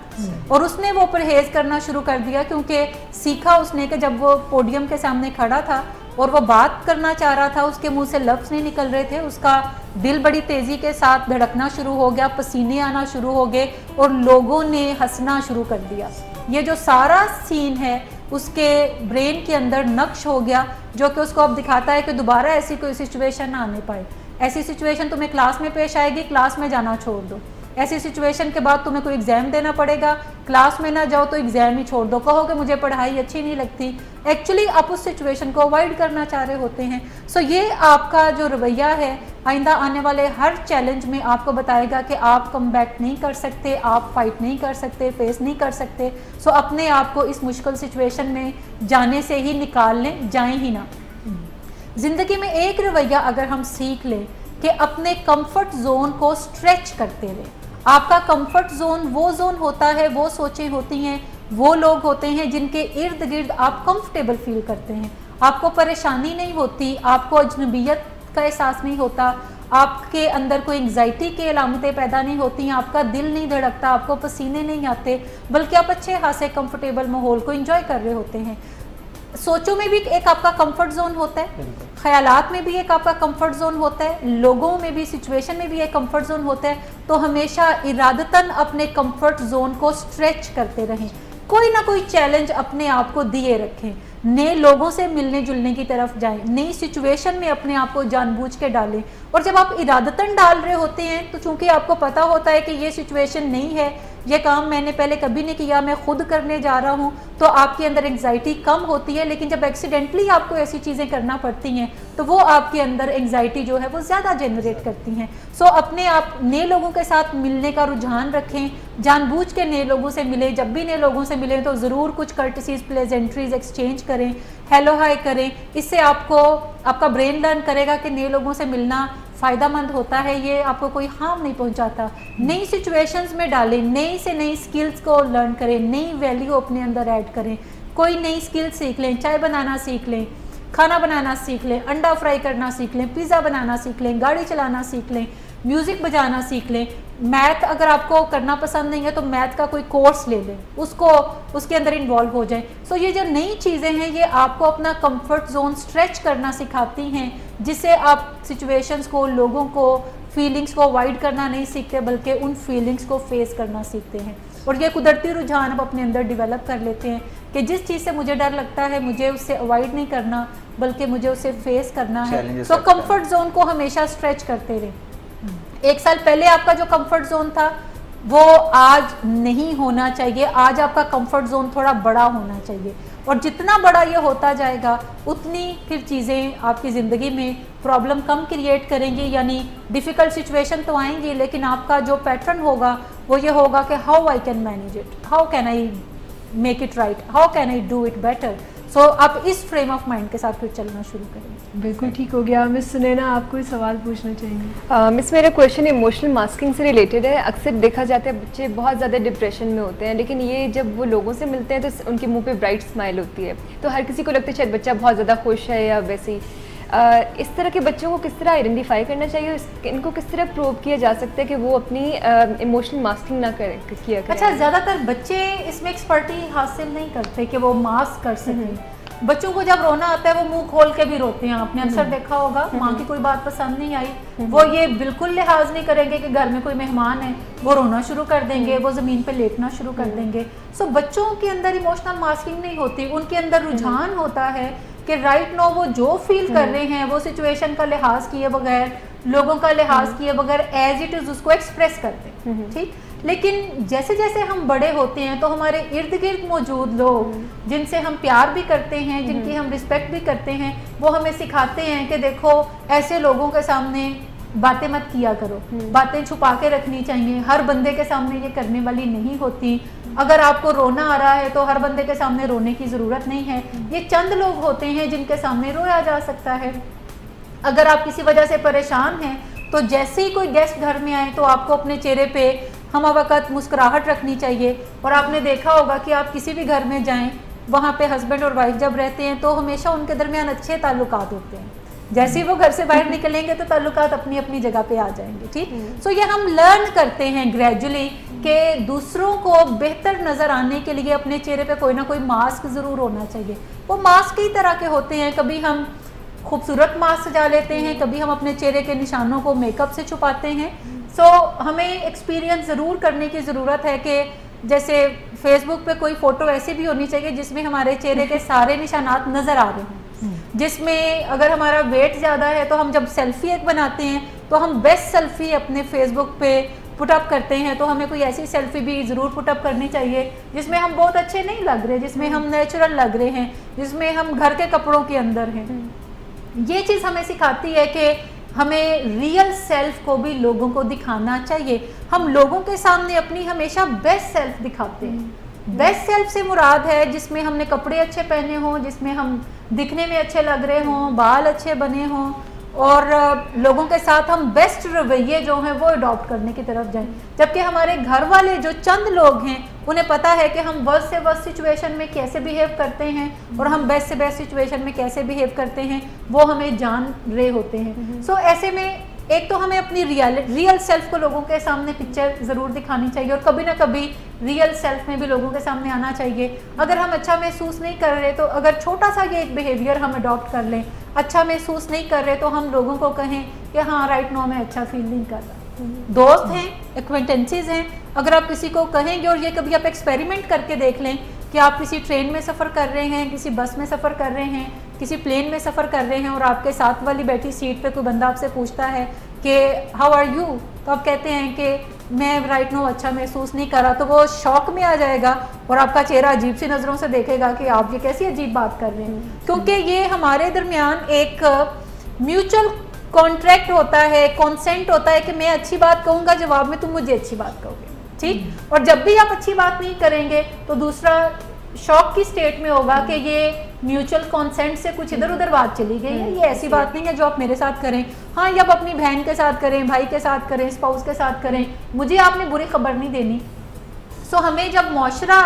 और उसने वो परहेज़ करना शुरू कर दिया क्योंकि सीखा उसने कि जब वो पोडियम के सामने खड़ा था और वो बात करना चाह रहा था, उसके मुंह से लफ्ज़ नहीं निकल रहे थे, उसका दिल बड़ी तेज़ी के साथ धड़कना शुरू हो गया, पसीने आना शुरू हो गए और लोगों ने हंसना शुरू कर दिया। ये जो सारा सीन है उसके ब्रेन के अंदर नक्श हो गया, जो कि उसको अब दिखाता है कि दोबारा ऐसी कोई सिचुएशन ना आने पाए। ऐसी सिचुएशन तुम्हें क्लास में पेश आएगी, क्लास में जाना छोड़ दो। ऐसी सिचुएशन के बाद तुम्हें कोई एग्ज़ाम देना पड़ेगा, क्लास में ना जाओ तो एग्ज़ाम ही छोड़ दो, कहो कि मुझे पढ़ाई अच्छी नहीं लगती। एक्चुअली आप उस सिचुएशन को अवॉइड करना चाह रहे होते हैं। सो ये आपका जो रवैया है आइंदा आने वाले हर चैलेंज में आपको बताएगा कि आप कम बैक नहीं कर सकते, आप फाइट नहीं कर सकते, फेस नहीं कर सकते। सो अपने आप को इस मुश्किल सिचुएशन में जाने से ही निकाल लें, जाएं ही ना। ज़िंदगी में एक रवैया अगर हम सीख लें कि अपने कंफर्ट जोन को स्ट्रेच करते रहें। आपका कंफर्ट जोन वो जोन होता है, वो सोचें होती हैं, वो लोग होते हैं जिनके इर्द गिर्द आप कंफर्टेबल फील करते हैं, आपको परेशानी नहीं होती, आपको अजनबियत का एहसास नहीं होता, आपके अंदर कोई एंग्जाइटी की अलामतें पैदा नहीं होती, आपका दिल नहीं धड़कता, आपको पसीने नहीं आते, बल्कि आप अच्छे खासे कंफर्टेबल माहौल को एंजॉय कर रहे होते हैं। सोचों में भी एक आपका कंफर्ट जोन होता है, ख्यालात में भी एक आपका कंफर्ट जोन होता है, लोगों में भी, सिचुएशन में भी एक कंफर्ट जोन होता है। तो हमेशा इरादतन अपने कंफर्ट जोन को स्ट्रेच करते रहें, कोई ना कोई चैलेंज अपने आप को दिए रखें, नए लोगों से मिलने जुलने की तरफ जाएं, नई सिचुएशन में अपने आप को जानबूझ के डालें। और जब आप इरादतन डाल रहे होते हैं तो चूंकि आपको पता होता है कि ये सिचुएशन नहीं है, ये काम मैंने पहले कभी नहीं किया, मैं खुद करने जा रहा हूँ, तो आपके अंदर एंग्जाइटी कम होती है। लेकिन जब एक्सीडेंटली आपको ऐसी चीज़ें करना पड़ती हैं तो वो आपके अंदर एंग्जाइटी जो है वो ज़्यादा जनरेट करती हैं। सो अपने आप नए लोगों के साथ मिलने का रुझान रखें, जानबूझ के नए लोगों से मिलें, जब भी नए लोगों से मिलें तो ज़रूर कुछ कर्टसीज, प्लेजेंट्रीज एक्सचेंज करें, हेलो हाय करें। इससे आपको आपका ब्रेन लर्न करेगा कि नए लोगों से मिलना फ़ायदेमंद होता है, ये आपको कोई हार्म नहीं पहुंचाता। नई सिचुएशंस में डालें, नई से नई स्किल्स को लर्न करें, नई वैल्यू अपने अंदर ऐड करें, कोई नई स्किल सीख लें, चाय बनाना सीख लें, खाना बनाना सीख लें, अंडा फ्राई करना सीख लें, पिज़्ज़ा बनाना सीख लें, गाड़ी चलाना सीख लें, म्यूज़िक बजाना सीख लें। मैथ अगर आपको करना पसंद नहीं है तो मैथ का कोई कोर्स ले लें, उसको उसके अंदर इन्वॉल्व हो जाएं। सो ये जो नई चीज़ें हैं ये आपको अपना कंफर्ट जोन स्ट्रेच करना सिखाती हैं, जिससे आप सिचुएशंस को, लोगों को, फीलिंग्स को अवॉइड करना नहीं सीखते बल्कि उन फीलिंग्स को फेस करना सीखते हैं। और ये कुदरती रुझान आप अपने अंदर डेवलप कर लेते हैं कि जिस चीज़ से मुझे डर लगता है मुझे उससे अवॉइड नहीं करना बल्कि मुझे उसे फेस करना है। तो कंफर्ट जोन को हमेशा स्ट्रेच करते रहें। एक साल पहले आपका जो कंफर्ट जोन था वो आज नहीं होना चाहिए, आज आपका कंफर्ट जोन थोड़ा बड़ा होना चाहिए। और जितना बड़ा ये होता जाएगा उतनी फिर चीज़ें आपकी ज़िंदगी में प्रॉब्लम कम क्रिएट करेंगी, यानी डिफ़िकल्ट सिचुएशन तो आएंगी लेकिन आपका जो पैटर्न होगा वो ये होगा कि how I can manage it, how can I make it right, how can I do it better. So आप इस फ्रेम ऑफ माइंड के साथ फिर चलना शुरू करेंगे। बिल्कुल ठीक हो गया। मिस सुनैना, आप कोई सवाल पूछना चाहेंगे? मिस, मेरा क्वेश्चन इमोशनल मास्किंग से रिलेटेड है। अक्सर देखा जाता है बच्चे बहुत ज़्यादा डिप्रेशन में होते हैं, लेकिन ये जब वो लोगों से मिलते हैं तो उनके मुंह पे ब्राइट स्माइल होती है, तो हर किसी को लगता है शायद बच्चा बहुत ज़्यादा खुश है या वैसे ही। इस तरह के बच्चों को किस तरह आइडेंटिफाई करना चाहिए, इनको किस तरह प्रूव किया जा सकता है कि वो अपनी इमोशनल मास्किंग ना किया करें? अच्छा, ज़्यादातर बच्चे इसमें एक्सपर्टी हासिल नहीं करते कि वो मास्क कर सकें। बच्चों को जब रोना आता है वो मुंह खोल के भी रोते हैं, आपने अक्सर देखा होगा। माँ की कोई बात पसंद नहीं आई, वो ये बिल्कुल लिहाज नहीं करेंगे कि घर में कोई मेहमान है, वो रोना शुरू कर देंगे, वो ज़मीन पे लेटना शुरू कर देंगे। सो बच्चों के अंदर इमोशनल मास्किंग नहीं होती, उनके अंदर रुझान होता है कि राइट नो वो जो फील कर रहे हैं वो सिचुएशन का लिहाज किए बगैर, लोगों का लिहाज किए बगैर एज इट इज़ उसको एक्सप्रेस करते हैं। ठीक, लेकिन जैसे जैसे हम बड़े होते हैं तो हमारे इर्द गिर्द मौजूद लोग जिनसे हम प्यार भी करते हैं, जिनकी हम रिस्पेक्ट भी करते हैं, वो हमें सिखाते हैं कि देखो ऐसे लोगों के सामने बातें मत किया करो, बातें छुपा के रखनी चाहिए, हर बंदे के सामने ये करने वाली नहीं होती। अगर आपको रोना आ रहा है तो हर बंदे के सामने रोने की ज़रूरत नहीं है, ये चंद लोग होते हैं जिनके सामने रोया जा सकता है। अगर आप किसी वजह से परेशान हैं तो जैसे ही कोई गेस्ट घर में आए तो आपको अपने चेहरे पे हम वक्त मुस्कुराहट रखनी चाहिए। और आपने देखा होगा कि आप किसी भी घर में जाएं, वहाँ पे हस्बैंड और वाइफ जब रहते हैं तो हमेशा उनके दरमियान अच्छे ताल्लुकात होते हैं। जैसे ही वो घर से बाहर निकलेंगे तो ताल्लुकात अपनी अपनी जगह पे आ जाएंगे। ठीक, सो ये हम लर्न करते हैं ग्रेजुअली कि दूसरों को बेहतर नज़र आने के लिए अपने चेहरे पे कोई ना कोई मास्क ज़रूर होना चाहिए। वो मास्क कई तरह के होते हैं, कभी हम खूबसूरत मास्क सजा लेते हैं, कभी हम अपने चेहरे के निशानों को मेकअप से छुपाते हैं। सो हमें एक्सपीरियंस ज़रूर करने की ज़रूरत है कि जैसे फेसबुक पे कोई फ़ोटो ऐसी भी होनी चाहिए जिसमें हमारे चेहरे के सारे निशानात नज़र आ रहे हैं, जिसमें अगर हमारा वेट ज़्यादा है तो हम जब सेल्फ़ी एक बनाते हैं तो हम बेस्ट सेल्फ़ी अपने फेसबुक पे पुटअप करते हैं, तो हमें कोई ऐसी सेल्फ़ी भी ज़रूर पुटअप करनी चाहिए जिसमें हम बहुत अच्छे नहीं लग रहे, जिसमें हम नेचुरल लग रहे हैं, जिसमें हम घर के कपड़ों के अंदर हैं। ये चीज़ हमें सिखाती है कि हमें रियल सेल्फ को भी लोगों को दिखाना चाहिए। हम लोगों के सामने अपनी हमेशा बेस्ट सेल्फ दिखाते हैं। बेस्ट सेल्फ से मुराद है जिसमें हमने कपड़े अच्छे पहने हों, जिसमें हम दिखने में अच्छे लग रहे हों, बाल अच्छे बने हों, और लोगों के साथ हम बेस्ट रवैये जो हैं वो अडॉप्ट करने की तरफ जाएं। जबकि हमारे घर वाले जो चंद लोग हैं उन्हें पता है कि हम वर्स्ट से वर्स्ट सिचुएशन में कैसे बिहेव करते हैं और हम बेस्ट से बेस्ट सिचुएशन में कैसे बिहेव करते हैं, वो हमें जान रहे होते हैं। सो ऐसे में एक तो हमें अपनी रियल सेल्फ को लोगों के सामने पिक्चर ज़रूर दिखानी चाहिए, और कभी ना कभी रियल सेल्फ में भी लोगों के सामने आना चाहिए। अगर हम अच्छा महसूस नहीं कर रहे तो अगर छोटा सा ये एक बिहेवियर हम अडॉप्ट कर लें, अच्छा महसूस नहीं कर रहे तो हम लोगों को कहें कि हाँ राइट नो मैं अच्छा फील नहीं कर रहा। दोस्त हैं, एक्वेंटेंसेस हैं, अगर आप किसी को कहेंगे, और ये कभी आप एक्सपेरिमेंट करके देख लें कि आप किसी ट्रेन में सफ़र कर रहे हैं, किसी बस में सफ़र कर रहे हैं, किसी प्लेन में सफ़र कर रहे हैं, और आपके साथ वाली बैठी सीट पे कोई बंदा आपसे पूछता है कि हाउ आर यू, तो आप कहते हैं कि मैं राइट नो अच्छा महसूस नहीं कर रहा, तो वो शॉक में आ जाएगा और आपका चेहरा अजीब सी नज़रों से देखेगा कि आप ये कैसी अजीब बात कर रहे हैं, क्योंकि ये हमारे दरमियान एक म्यूचुअल कॉन्ट्रैक्ट होता है, कॉन्सेंट होता है कि मैं अच्छी बात कहूँगा, जवाब में तुम मुझे अच्छी बात कहोगे। ठीक, और जब भी आप अच्छी बात नहीं करेंगे तो दूसरा शॉक की स्टेट में होगा कि ये म्यूचुअल कॉन्सेंट से कुछ इधर उधर बात चली गई है, ये ऐसी बात नहीं है जो आप मेरे साथ करें। हाँ, ये आप अपनी बहन के साथ करें, भाई के साथ करें, स्पाउस के साथ करें, मुझे आपने बुरी खबर नहीं देनी। सो हमें जब मुआशरा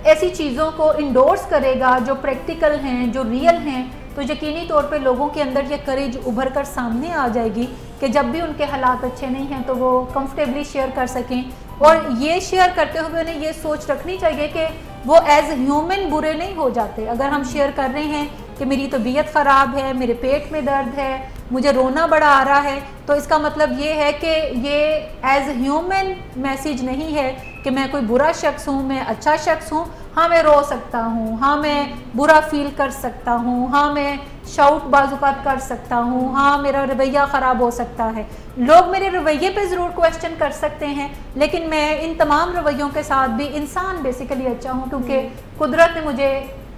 ऐसी चीज़ों को इंडोर्स करेगा जो प्रैक्टिकल हैं, जो रियल हैं, तो यकीनी तौर पे लोगों के अंदर ये करेज उभर कर सामने आ जाएगी कि जब भी उनके हालात अच्छे नहीं हैं तो वो कंफर्टेबली शेयर कर सकें। और ये शेयर करते हुए उन्हें ये सोच रखनी चाहिए कि वो एज ह्यूमन बुरे नहीं हो जाते। अगर हम शेयर कर रहे हैं कि मेरी तबीयत ख़राब है, मेरे पेट में दर्द है, मुझे रोना बड़ा आ रहा है, तो इसका मतलब ये है कि ये एज ह्यूमन मैसेज नहीं है कि मैं कोई बुरा शख्स हूँ, मैं अच्छा शख्स हूँ। हाँ, मैं रो सकता हूँ, हाँ मैं बुरा फील कर सकता हूँ, हाँ मैं शाउट बाजुकात कर सकता हूँ, हाँ मेरा रवैया ख़राब हो सकता है। लोग मेरे रवैये पे ज़रूर क्वेश्चन कर सकते हैं, लेकिन मैं इन तमाम रवैयों के साथ भी इंसान बेसिकली अच्छा हूँ, क्योंकि कुदरत ने मुझे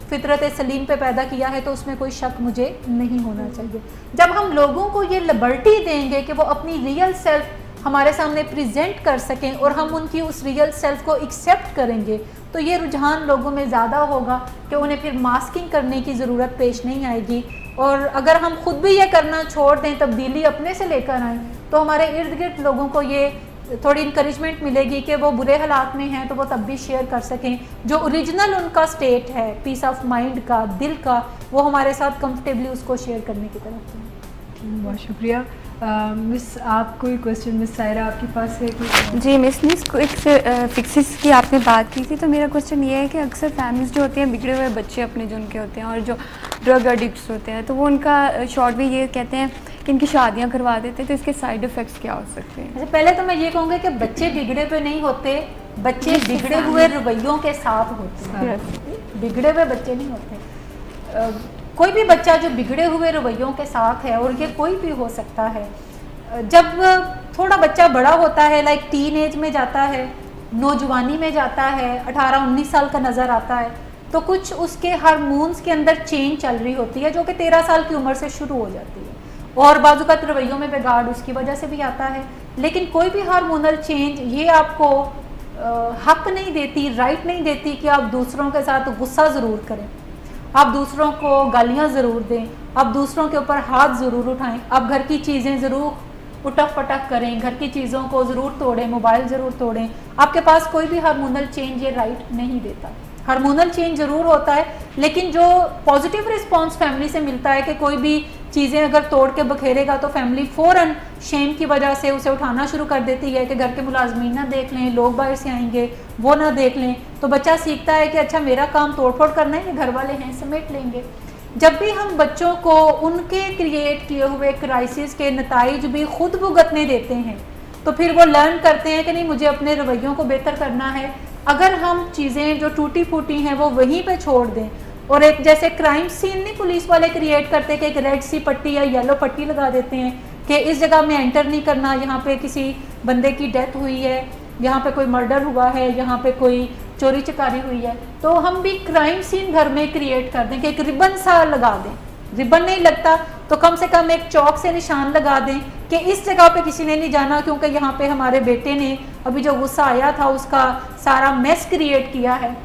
फितरत सलीम पे पैदा किया है, तो उसमें कोई शक मुझे नहीं होना चाहिए। जब हम लोगों को ये लिबर्टी देंगे कि वो अपनी रियल सेल्फ हमारे सामने प्रेजेंट कर सकें और हम उनकी उस रियल सेल्फ को एक्सेप्ट करेंगे, तो ये रुझान लोगों में ज़्यादा होगा कि उन्हें फिर मास्किंग करने की ज़रूरत पेश नहीं आएगी। और अगर हम खुद भी ये करना छोड़ दें, तब्दीली अपने से लेकर आएँ, तो हमारे इर्द गिर्द लोगों को ये थोड़ी इंकरेजमेंट मिलेगी कि वो बुरे हालात में हैं तो वो तब भी शेयर कर सकें। जो ओरिजिनल उनका स्टेट है पीस ऑफ माइंड का, दिल का, वो हमारे साथ कंफर्टेबली उसको शेयर करने की तरफ है। बहुत शुक्रिया। मिस आप कोई क्वेश्चन, मिस सायरा आपके पास है कोई? जी मिस क्विक फिक्सेस की आपने बात की थी, तो मेरा क्वेश्चन ये है कि अक्सर फैमिलीज जो होते हैं, बिगड़े हुए बच्चे अपने जो उनके होते हैं और जो ड्रग एडिक्ट्स होते हैं, तो वो उनका शॉर्ट में ये कहते हैं कि इनकी शादियां करवा देते हैं, तो इसके साइड इफ़ेक्ट्स क्या हो सकते हैं? अच्छा, पहले तो मैं ये कहूँगी कि बच्चे बिगड़े पे नहीं होते, बच्चे बिगड़े हुए रवैयों के साथ होते हैं। बिगड़े हुए बच्चे नहीं होते। कोई भी बच्चा जो बिगड़े हुए रवैयों के साथ है, और ये कोई भी हो सकता है, जब थोड़ा बच्चा बड़ा होता है, लाइक टीन एज में जाता है, नौजवानी में जाता है, 18-19 साल का नज़र आता है, तो कुछ उसके हार्मोन्स के अंदर चेंज चल रही होती है जो कि 13 साल की उम्र से शुरू हो जाती है, और बाजुकात रवैयों में बिगाड़ उसकी वजह से भी आता है। लेकिन कोई भी हार्मोनल चेंज ये आपको हक नहीं देती, राइट नहीं देती कि आप दूसरों के साथ गुस्सा ज़रूर करें, आप दूसरों को गालियाँ ज़रूर दें, आप दूसरों के ऊपर हाथ ज़रूर उठाएं, आप घर की चीज़ें ज़रूर उठक पटक करें, घर की चीज़ों को ज़रूर तोड़ें, मोबाइल ज़रूर तोड़ें। आपके पास कोई भी हार्मोनल चेंज ये राइट नहीं देता। हार्मोनल चेंज ज़रूर होता है, लेकिन जो पॉजिटिव रिस्पांस फैमिली से मिलता है कि कोई भी चीज़ें अगर तोड़ के बखेरेगा तो फैमिली फ़ौरन शेम की वजह से उसे उठाना शुरू कर देती है कि घर के मुलाजमीन ना देख लें, लोग बाहर से आएंगे वो ना देख लें, तो बच्चा सीखता है कि अच्छा मेरा काम तोड़ फोड़ करना है, ये घर वाले हैं समेट लेंगे। जब भी हम बच्चों को उनके क्रिएट किए हुए क्राइसिस के नताइज भी खुद भुगतने देते हैं, तो फिर वो लर्न करते हैं कि नहीं मुझे अपने रवैयों को बेहतर करना है। अगर हम चीज़ें जो टूटी फूटी हैं वो वहीं पे छोड़ दें, और एक जैसे क्राइम सीन नहीं पुलिस वाले क्रिएट करते कि एक रेड सी पट्टी या येलो पट्टी लगा देते हैं कि इस जगह में एंटर नहीं करना, यहाँ पे किसी बंदे की डेथ हुई है, यहाँ पे कोई मर्डर हुआ है, यहाँ पे कोई चोरी चकारी हुई है, तो हम भी क्राइम सीन घर में क्रिएट कर दें कि एक रिबन सा लगा दें। रिबन नहीं लगता तो कम से कम एक चौक से निशान लगा दें कि इस जगह पे किसी ने नहीं जाना, क्योंकि यहाँ पे हमारे बेटे ने अभी जो गुस्सा आया था उसका सारा मेस क्रिएट किया है।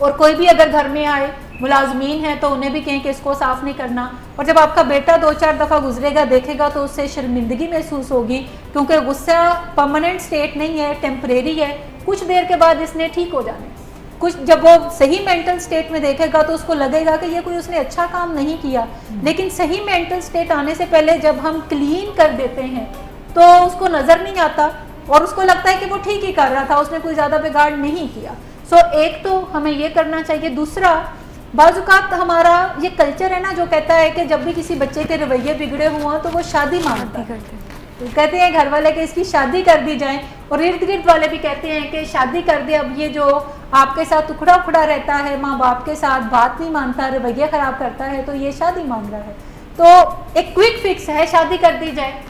और कोई भी अगर घर में आए, मुलाजमीन है, तो उन्हें भी कहें कि इसको साफ़ नहीं करना। और जब आपका बेटा 2-4 दफ़ा गुजरेगा देखेगा तो उससे शर्मिंदगी महसूस होगी, क्योंकि गुस्सा परमानेंट स्टेट नहीं है, टेम्परेरी है, कुछ देर के बाद इसने ठीक हो जाना है। कुछ जब वो सही मेंटल स्टेट में देखेगा तो उसको लगेगा कि ये कोई उसने अच्छा काम नहीं किया। लेकिन सही मेंटल स्टेट आने से पहले जब हम क्लीन कर देते हैं तो उसको नज़र नहीं आता और उसको लगता है कि वो ठीक ही कर रहा था, उसने कोई ज़्यादा बिगाड़ नहीं किया। एक तो हमें ये करना चाहिए। दूसरा, बाजुकात हमारा ये कल्चर है ना जो कहता है कि जब भी किसी बच्चे के रवैये बिगड़े हुआ तो वो शादी मांगता है, तो कहते हैं घर वाले कि इसकी शादी कर दी जाए, और इर्द गिर्द वाले भी कहते हैं कि शादी कर दे, अब ये जो आपके साथ उखड़ा उखड़ा रहता है, माँ बाप के साथ बात नहीं मानता, रवैया ख़राब करता है, तो ये शादी मांग रहा है। तो एक क्विक फिक्स है, शादी कर दी जाए।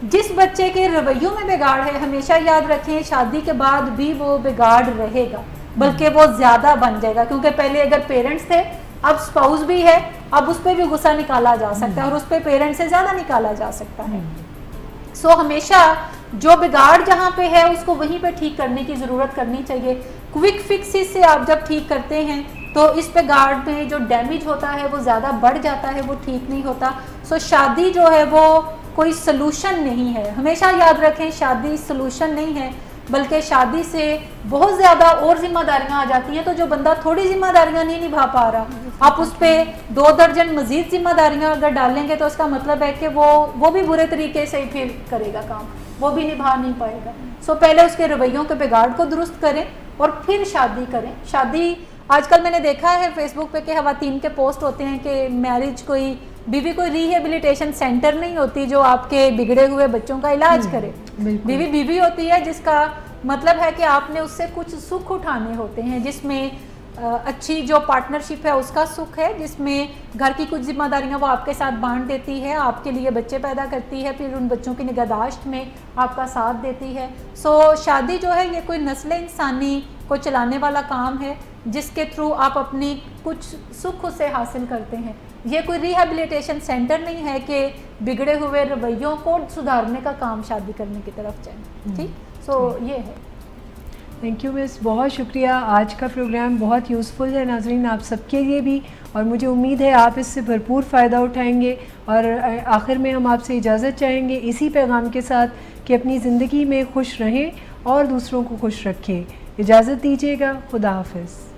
जिस बच्चे के रवैयों में बिगाड़ है, हमेशा याद रखें शादी के बाद भी वो बिगाड़ रहेगा, बल्कि वो ज़्यादा बन जाएगा, क्योंकि पहले अगर पेरेंट्स थे, अब स्पाउस भी है, अब उस पर भी गुस्सा निकाला जा सकता है और उस पर पेरेंट्स से ज़्यादा निकाला जा सकता है। हमेशा जो बिगाड़ जहाँ पे है उसको वहीं पे ठीक करने की ज़रूरत करनी चाहिए। क्विक फिक्सेस से आप जब ठीक करते हैं तो इस बिगाड़ में जो डैमेज होता है वो ज़्यादा बढ़ जाता है, वो ठीक नहीं होता। शादी जो है वो कोई सलूशन नहीं है, हमेशा याद रखें शादी सलूशन नहीं है, बल्कि शादी से बहुत ज़्यादा और जिम्मेदारियां आ जाती हैं। तो जो बंदा थोड़ी जिम्मेदारियां नहीं निभा पा रहा, आप उस पर 2 दर्जन मज़ीद जिम्मेदारियां अगर डालेंगे तो उसका मतलब है कि वो भी बुरे तरीके से ही फिर करेगा काम, वो भी निभा नहीं पाएगा। पहले उसके रवैयों के बिगाड़ को दुरुस्त करें और फिर शादी करें। शादी आजकल मैंने देखा है फेसबुक पे कि ख़वातीन के पोस्ट होते हैं कि मैरिज कोई रिहेबिलिटेशन सेंटर नहीं होती जो आपके बिगड़े हुए बच्चों का इलाज करे। बीवी होती है जिसका मतलब है कि आपने उससे कुछ सुख उठाने होते हैं, जिसमें अच्छी जो पार्टनरशिप है उसका सुख है, जिसमें घर की कुछ जिम्मेदारियां वो आपके साथ बांट देती है, आपके लिए बच्चे पैदा करती है, फिर उन बच्चों की निगहदाश्त में आपका साथ देती है। शादी जो है ये कोई नस्ल इंसानी को चलाने वाला काम है जिसके थ्रू आप अपनी कुछ सुख से हासिल करते हैं। ये कोई रिहेबिलिटेशन सेंटर नहीं है कि बिगड़े हुए रवैयों को सुधारने का काम शादी करने की तरफ जाए। ठीक, ये है। थैंक यू मिस, बहुत शुक्रिया। आज का प्रोग्राम बहुत यूज़फुल है नाज़रीन आप सबके लिए भी, और मुझे उम्मीद है आप इससे भरपूर फ़ायदा उठाएंगे। और आखिर में हम आपसे इजाज़त चाहेंगे इसी पैगाम के साथ कि अपनी ज़िंदगी में खुश रहें और दूसरों को खुश रखें। इजाज़त दीजिएगा, खुदा हाफिज़।